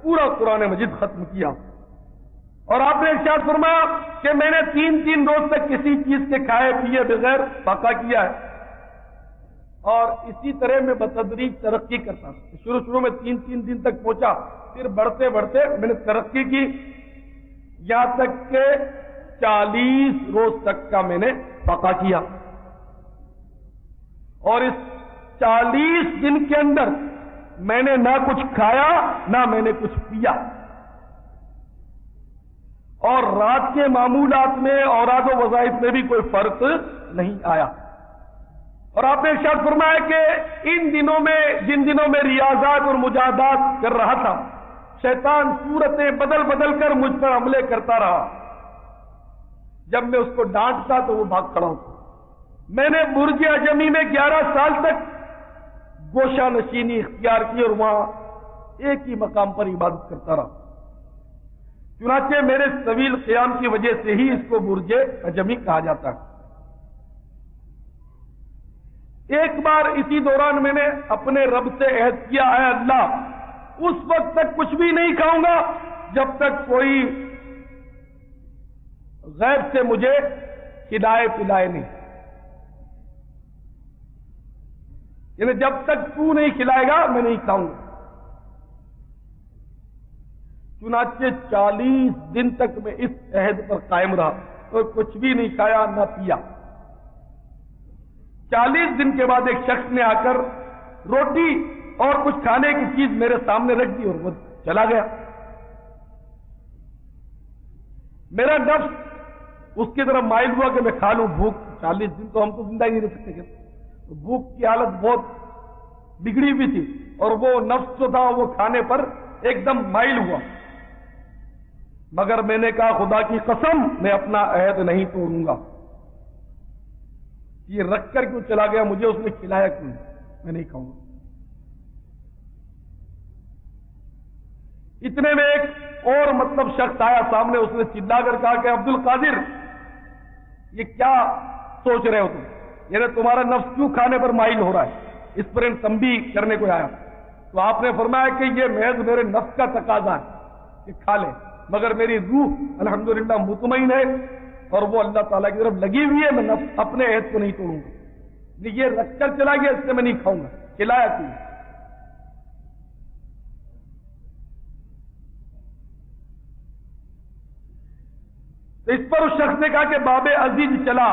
پورا قرآن مجید ختم کیا. اور آپ نے ارشاد فرمایا کہ میں نے 3 روز تک کسی چیز کے کھائے پیے بغیر فاقہ کیا ہے. اور اسی طرح میں بتدریج ترقی کرتا تھا. شروع میں 3 دن تک پہنچا، پھر بڑھتے بڑھتے میں نے ترقی کی، یہاں تک کہ 40 روز تک کا میں نے فاقہ کیا. اور اس 40 دن کے اندر میں نے نہ کچھ کھایا نہ میں نے کچھ پیا، اور رات کے معمولات میں اوراد و وظائف میں بھی کوئی فرق نہیں آیا. اور آپ نے ارشاد فرمایا کہ ان دنوں میں، جن دنوں میں ریاضات اور مجاہدات کر رہا تھا، شیطان صورتیں بدل بدل کر مجھ پر حملے کرتا رہا. جب میں اس کو ڈانٹتا تو وہ بھاگ کھڑا ہوتا. میں نے برج اجمی میں 11 سال تک گوشہ نشینی اختیار کی اور وہاں ایک ہی مقام پر عبادت کرتا رہا. چنانچہ میرے طویل قیام کی وجہ سے ہی اس کو برج اجمی کہا جاتا ہے. ایک بار اسی دوران میں نے اپنے رب سے عہد کیا، اے اللہ، اس وقت تک کچھ بھی نہیں کھاؤں گا جب تک کوئی غیب سے مجھے کھلائے پلائے نہیں، یعنی جب تک تو نہیں کھلائے گا میں نہیں کھاؤں گا. چنانچہ 40 دن تک میں اس عہد پر قائم رہا اور کچھ بھی نہیں کھایا نہ پیا. 40 دن کے بعد ایک شخص نے آ کر روٹی اور کچھ کھانے کی چیز میرے سامنے رکھ دی اور وہ چلا گیا. میرا نفس اس کی طرف مائل ہوا کہ میں کھا لوں. بھوک 40 دن تو ہم تو زندہ ہی نہیں رہ سکتے، بھوک کی حالت بہت بگڑی ہوئی تھی، اور وہ نفس جو تھا وہ کھانے پر ایک دم مائل ہوا. مگر میں نے کہا خدا کی قسم میں اپنا عہد نہیں توڑوں گا. یہ رکھ کر کیوں چلا گیا، مجھے اس نے کھلایا کیوں، میں نہیں کھاؤں گا. اتنے میں ایک اور مطلب شخص آیا سامنے، اس نے چلا کر کہا کہ عبد القادر، یہ کیا سوچ رہے ہو تم، یعنی تمہارا نفس کیوں کھانے پر مائل ہو رہا ہے؟ اس پر تنبیہ کرنے کو آیا. تو آپ نے فرمایا کہ یہ محض میرے نفس کا تقاضا ہے کہ کھا لے، مگر میری روح الحمدللہ مطمئن ہے اور وہ اللہ تعالیٰ کی طرف لگی ہوئی ہے. میں نفس اپنے عہد کو نہیں توڑوں گا. یہ رکھ کر چلا گیا، اس سے میں نہیں کھاؤں گا. کھلایا کیوں؟ تو اس پر اس شخص نے کہا کہ باب عزیز چلا.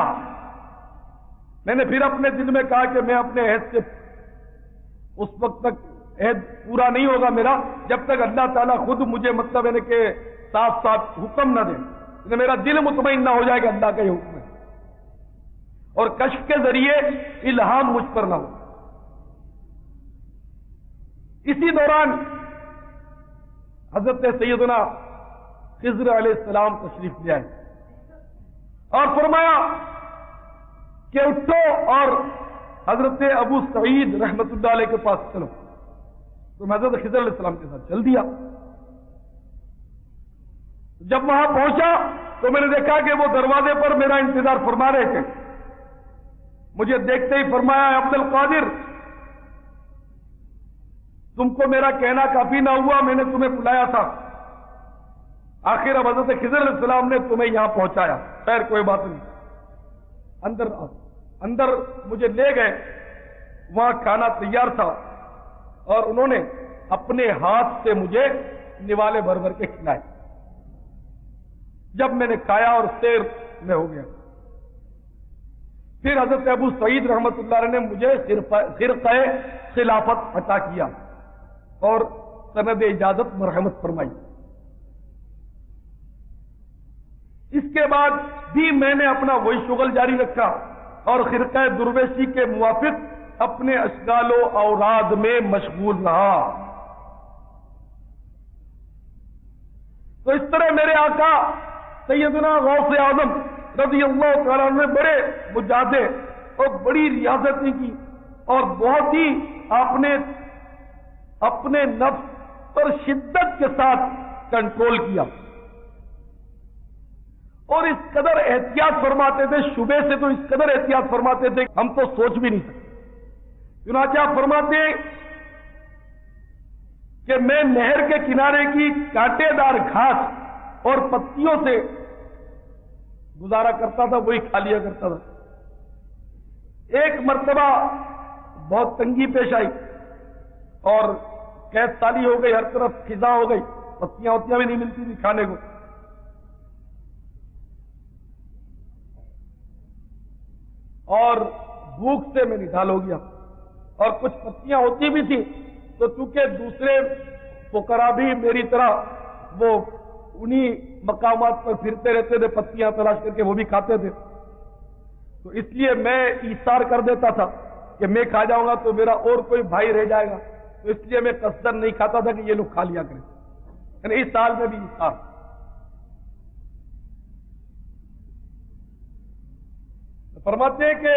میں نے پھر اپنے دل میں کہا کہ میں اپنے عہد سے اس وقت تک عہد پورا نہیں ہوگا میرا جب تک اللہ تعالیٰ خود مجھے مطلب ہے کہ صاف صاف حکم نہ دے. میرا دل مطمئن نہ ہو جائے کہ اللہ کا یہ حکم ہے اور کشف کے ذریعے الہام مجھ پر نہ ہو. اسی دوران حضرت سیدنا خضر علیہ السلام تشریف لے آئے اور فرمایا کہ اٹھو اور حضرت ابو سعید رحمت اللہ علیہ کے پاس چلو. تو میں حضرت خضر علیہ السلام کے ساتھ چل دیا. جب وہاں پہنچا تو میں نے دیکھا کہ وہ دروازے پر میرا انتظار فرما رہے تھے. مجھے دیکھتے ہی فرمایا عبد القادر تم کو میرا کہنا کافی نہ ہوا, میں نے تمہیں بلایا تھا, آخر اب حضرت خضر علیہ السلام نے تمہیں یہاں پہنچایا. خیر کوئی بات نہیں, اندر آؤ. اندر مجھے لے گئے, وہاں کھانا تیار تھا اور انہوں نے اپنے ہاتھ سے مجھے نوالے بھر بھر کے کھلائے. جب میں نے کھایا اور سیر میں ہو گیا, پھر حضرت ابو سعید رحمت اللہ علیہ نے مجھے خرقہ خلافت عطا کیا اور سند اجازت مرحمت فرمائی. اس کے بعد بھی میں نے اپنا وہی شغل جاری رکھا اور خرقہ درویشی کے موافق اپنے اشغال و اوراد میں مشغول رہا. تو اس طرح میرے آقا سیدنا غوث اعظم رضی اللہ تعالیٰ نے بڑے مجاہدے اور بڑی ریاضتیں کی اور بہت ہی آپ نے اپنے نفس پر شدت کے ساتھ کنٹرول کیا اور اس قدر احتیاط فرماتے تھے, شبے سے تو اس قدر احتیاط فرماتے تھے ہم تو سوچ بھی نہیں سکتے. چنانچہ فرماتے کہ میں نہر کے کنارے کی کانٹے دار گھاس اور پتیوں سے گزارا کرتا تھا, وہی کھا لیا کرتا تھا. ایک مرتبہ بہت تنگی پیش آئی اور قید سالی ہو گئی, ہر طرف خزاں ہو گئی, پتیاں وتیاں بھی نہیں ملتی تھی کھانے کو. اور بھوک سے میں نڈال ہو گیا اور کچھ پتیاں ہوتی بھی تھی تو چونکہ دوسرے فقراء بھی میری طرح وہ انہی مقامات پر پھرتے رہتے تھے پتیاں تلاش کر کے, وہ بھی کھاتے تھے, تو اس لیے میں ایثار کر دیتا تھا کہ میں کھا جاؤں گا تو میرا اور کوئی بھائی رہ جائے گا, تو اس لیے میں قصدن نہیں کھاتا تھا کہ یہ لوگ کھا لیا کریں. یعنی اس سال میں بھی ایثار. فرماتے ہیں کہ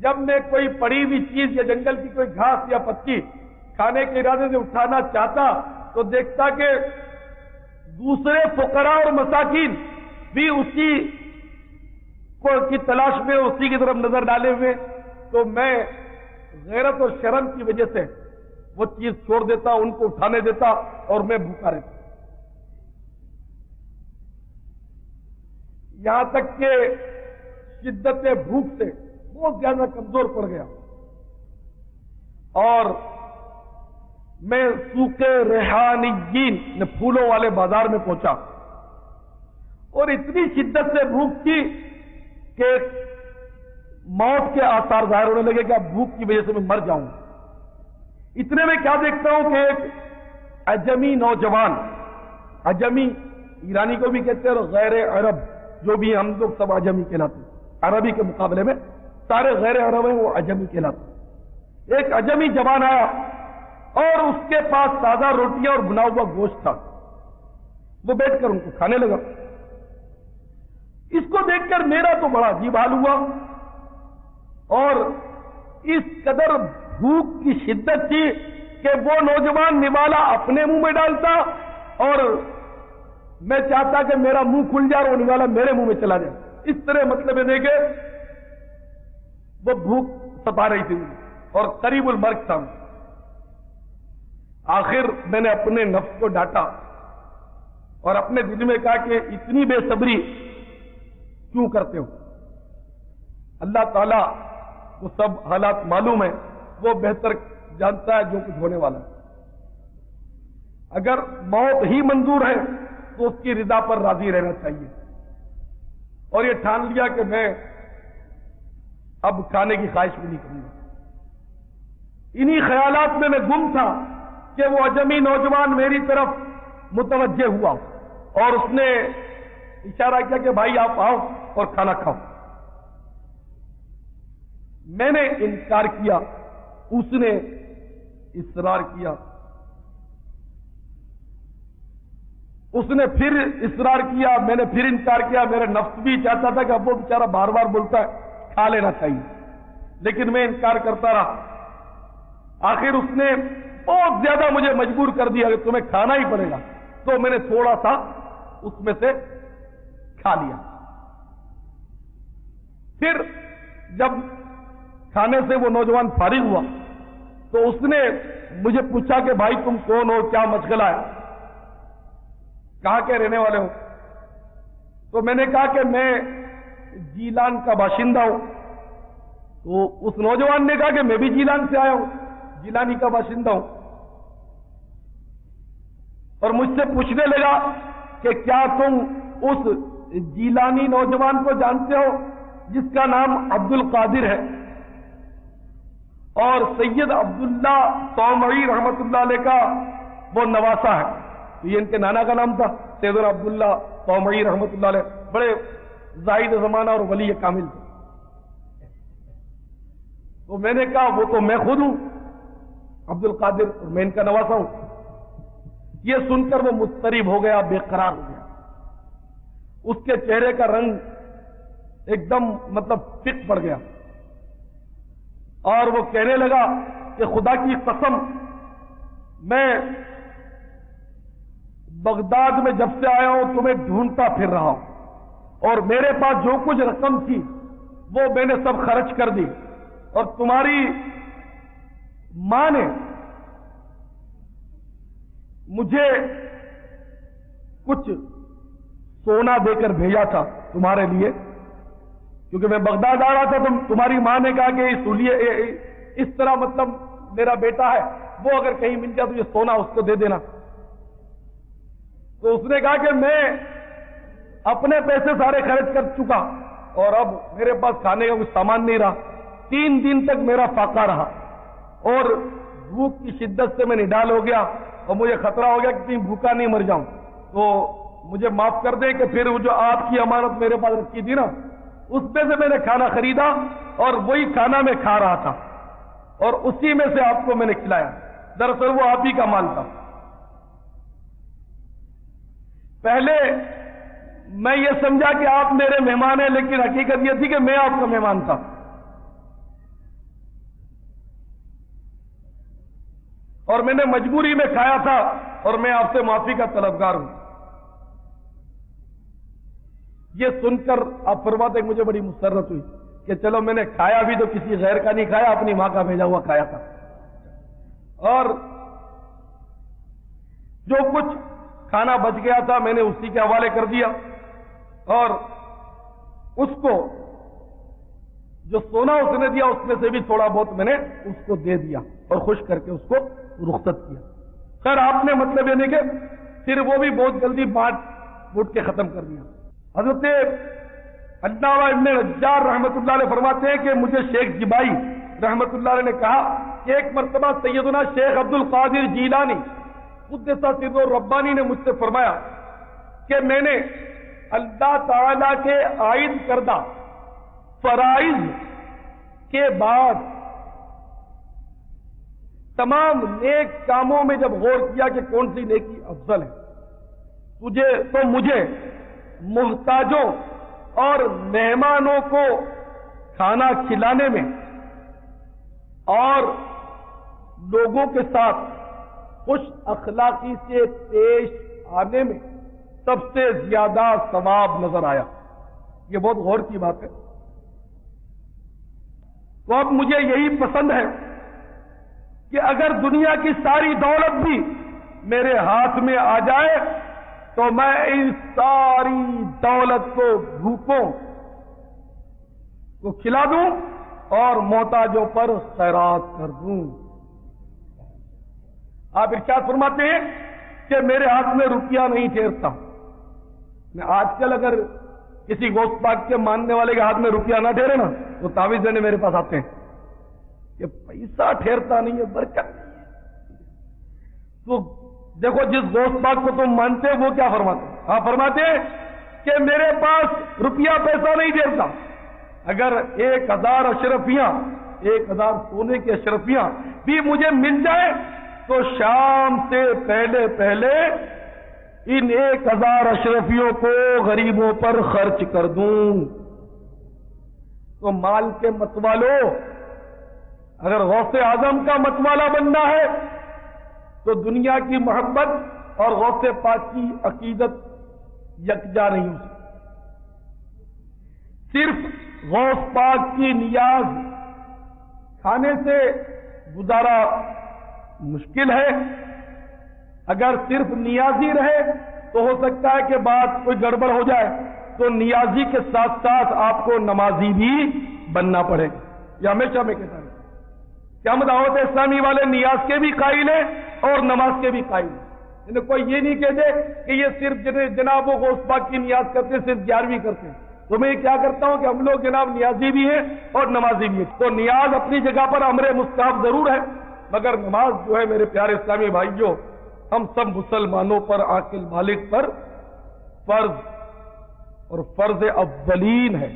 جب میں کوئی پڑی ہوئی چیز یا جنگل کی کوئی گھاس یا پتی کھانے کے ارادے سے اٹھانا چاہتا تو دیکھتا کہ دوسرے فقراء اور مساکین بھی اسی کی تلاش میں اسی کی طرف نظر ڈالے ہوئے, تو میں غیرت اور شرم کی وجہ سے وہ چیز چھوڑ دیتا, ان کو اٹھانے دیتا اور میں بھوکا رہتا. یہاں تک کہ شدت بھوک سے بہت زیادہ کمزور پڑ گیا اور میں سوق ریحانیین پھولوں والے بازار میں پہنچا اور اتنی شدت سے بھوک تھی کہ موت کے آثار ظاہر ہونے لگے کہ اب بھوک کی وجہ سے میں مر جاؤں. اتنے میں کیا دیکھتا ہوں کہ ایک اجمی نوجوان, اجمی ایرانی کو بھی کہتے ہیں اور غیر عرب جو بھی ہم لوگ سب اجمی کہلاتے ہیں, عربی کے مقابلے میں سارے غیر عرب ہیں وہ اجمی کہلاتے ہیں. ایک اجمی جوان آیا اور اس کے پاس تازہ روٹیاں اور بنا ہوا گوشت تھا, وہ بیٹھ کر ان کو کھانے لگا. اس کو دیکھ کر میرا تو بڑا عجیب حال ہوا اور اس قدر بھوک کی شدت تھی کہ وہ نوجوان نوالا اپنے منہ میں ڈالتا اور میں چاہتا کہ میرا منہ کھل جائے اور وہ نوالا میرے منہ میں چلا جائے. اس طرح مطلب دیکھے وہ بھوک ستا رہی تھی اور قریب المرگ تھا. آخر میں نے اپنے نفس کو ڈانٹا اور اپنے دل میں کہا کہ اتنی بے صبری کیوں کرتے ہو؟ اللہ تعالیٰ کو سب حالات معلوم ہے, وہ بہتر جانتا ہے جو کچھ ہونے والا ہے. اگر موت ہی منظور ہے تو اس کی رضا پر راضی رہنا چاہیے. اور یہ ٹھان لیا کہ میں اب کھانے کی خواہش بھی نہیں کروں گا. انہی خیالات میں گم تھا کہ وہ اجمی نوجوان میری طرف متوجہ ہوا اور اس نے اشارہ کیا کہ بھائی آپ آؤ اور کھانا کھاؤ. میں نے انکار کیا، اس نے اصرار کیا. اس نے پھر اصرار کیا، میں نے پھر انکار کیا. میرا نفس بھی چاہتا تھا کہ اب وہ بیچارہ بار بار بولتا ہے کھا لینا چاہیے، لیکن میں انکار کرتا رہا. آخر اس نے بہت زیادہ مجھے مجبور کر دیا کہ تمہیں کھانا ہی پڑے گا. تو میں نے تھوڑا سا اس میں سے کھا لیا. پھر جب کھانے سے وہ نوجوان فارغ ہوا تو اس نے مجھے پوچھا کہ بھائی تم کون ہو، کیا مشغلہ ہے، کہاں کے رہنے والے ہو؟ تو میں نے کہا کہ میں جیلان کا باشندہ ہوں. تو اس نوجوان نے کہا کہ میں بھی جیلان سے آیا ہوں، جیلانی کا باشندہ ہوں. اور مجھ سے پوچھنے لگا کہ کیا تم اس جیلانی نوجوان کو جانتے ہو جس کا نام عبد القادر ہے اور سید عبداللہ طومری رحمت اللہ علیہ کا وہ نواسہ ہے؟ تو یہ ان کے نانا کا نام تھا، سیدنا عبداللہ طومری رحمت اللہ علیہ، بڑے زاہد زمانہ اور ولی کامل تھے. تو میں نے کہا وہ تو میں خود ہوں عبد القادر، اور میں ان کا نواسہ ہوں. یہ سن کر وہ مضطرب ہو گیا، بے قرار ہو گیا. اس کے چہرے کا رنگ ایک دم فک پڑ گیا اور وہ کہنے لگا کہ خدا کی قسم میں بغداد میں جب سے آیا ہوں تمہیں ڈھونڈتا پھر رہا ہوں، اور میرے پاس جو کچھ رقم تھی وہ میں نے سب خرچ کر دی، اور تمہاری ماں نے مجھے کچھ سونا دے کر بھیجا تھا تمہارے لیے، کیونکہ میں بغداد آ رہا تھا. تمہاری ماں نے کہا کہ اس طرح میرا بیٹا ہے، وہ اگر کہیں مل جائے تو یہ سونا اس کو دے دینا. تو اس نے کہا کہ میں اپنے پیسے سارے خرچ کر چکا اور اب میرے پاس کھانے کا کچھ سامان نہیں رہا. 3 دن تک میرا فاقہ رہا اور بھوک کی شدت سے میں نڈال ہو گیا اور مجھے خطرہ ہو گیا کہ کہیں بھوکا نہیں مر جاؤں. تو مجھے معاف کر دیں کہ پھر وہ جو آپ کی امانت میرے پاس رکھی تھی نا، اس میں سے میں نے کھانا خریدا اور وہی کھانا میں کھا رہا تھا اور اسی میں سے آپ کو میں نے کھلایا. دراصل وہ آپ ہی کا مال تھا. پہلے میں یہ سمجھا کہ آپ میرے مہمان ہیں، لیکن حقیقت یہ تھی کہ میں آپ کا مہمان تھا. اور میں نے مجبوری میں کھایا تھا اور میں آپ سے معافی کا طلبگار ہوں. یہ سن کر آپ فرماتے ہیں مجھے بڑی مسرت ہوئی کہ چلو میں نے کھایا بھی تو کسی غیر کا نہیں کھایا، اپنی ماں کا بھیجا ہوا کھایا تھا. اور جو کچھ کھانا بچ گیا تھا میں نے اسی کے حوالے کر دیا اور اس کو جو سونا اس نے دیا اس میں سے بھی تھوڑا بہت میں نے اس کو دے دیا اور خوش کر کے اس کو رخصت کیا. خیر آپ نے یہ نہیں کہ پھر وہ بھی بہت جلدی بانٹ کے ختم کر دیا. حضرت علامہ ابن نجار رحمت اللہ علیہ فرماتے ہیں کہ مجھے شیخ جبائی رحمت اللہ علیہ نے کہا کہ ایک مرتبہ سیدنا شیخ عبد القادر جیلانی قدس سرہ ربانی نے مجھ سے فرمایا کہ میں نے اللہ تعالی کے عائد کردہ فرائض کے بعد تمام نیک کاموں میں جب غور کیا کہ کون سی نیکی افضل ہے تو مجھے محتاجوں اور مہمانوں کو کھانا کھلانے میں اور لوگوں کے ساتھ خوش اخلاقی سے پیش آنے میں سب سے زیادہ ثواب نظر آیا. یہ بہت غور کی بات ہے. تو اب مجھے یہی پسند ہے کہ اگر دنیا کی ساری دولت بھی میرے ہاتھ میں آ جائے تو میں اس ساری دولت کو بھوکوں کو کھلا دوں اور محتاجوں پر خیرات کر دوں. آپ ارشاد فرماتے ہیں کہ میرے ہاتھ میں روپیہ نہیں ٹھہرتا آج کل اگر کسی غوث پاک کے ماننے والے کے ہاتھ میں روپیہ نہ ٹھہرے نا تو تعویذ دینے میرے پاس آتے ہیں کہ پیسہ ٹھہرتا نہیں ہے، برکت نہیں ہے۔ تو دیکھو جس غوث پاک کو تم مانتے وہ کیا فرماتے ہیں؟ ہاں فرماتے ہیں کہ میرے پاس روپیہ پیسہ نہیں ٹھہرتا، اگر 1000 اشرفیاں 1000 سونے کی اشرفیاں بھی مجھے مل جائے تو شام سے پہلے پہلے ان 1000 اشرفیوں کو غریبوں پر خرچ کر دوں۔ تو مال کے متوالو، اگر غوث اعظم کا متوالا بننا ہے تو دنیا کی محبت اور غوث پاک کی عقیدت یکجا نہیں ہو سکتی۔ صرف غوث پاک کی نیاز کھانے سے گزارا مشکل ہے، اگر صرف نیازی رہے تو ہو سکتا ہے کہ بات کوئی گڑبڑ ہو جائے، تو نیازی کے ساتھ ساتھ آپ کو نمازی بھی بننا پڑے گا۔ یہ ہمیشہ میں کہتا ہوں کہ ہم دعوت اسلامی والے نیاز کے بھی قائل ہیں اور نماز کے بھی قائل ہیں۔ یعنی کوئی یہ نہیں کہتے کہ یہ صرف جناب وہ غوث پاک کی نیاز کرتے صرف 11ویں کرتے ہیں، تو میں کیا کرتا ہوں کہ ہم لوگ جناب نیازی بھی ہیں اور نمازی بھی ہیں۔ تو نیاز اپنی جگہ پر امر مستحب ضرور ہے، مگر نماز جو ہے میرے پیارے اسلامی بھائیوں ہم سب مسلمانوں پر عاقل بالغ پر فرض اور فرض اولین ہے،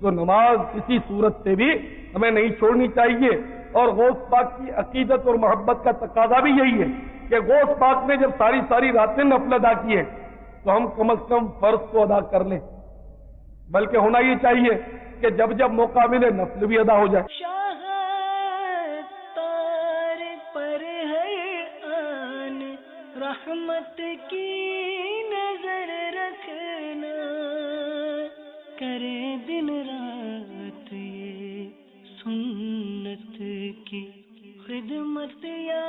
تو نماز کسی صورت سے بھی ہمیں نہیں چھوڑنی چاہیے۔ اور غوث پاک کی عقیدت اور محبت کا تقاضا بھی یہی ہے کہ غوث پاک نے جب ساری راتیں نفل ادا کی ہے تو ہم کم از کم فرض کو ادا کر لیں، بلکہ ہونا یہ چاہیے کہ جب جب موقع ملے نفل بھی ادا ہو جائے۔ شاہ تار پر ہے آن رحمت کی نظر رکھنا، کرے دن رات یہ سنت کی خدمت یا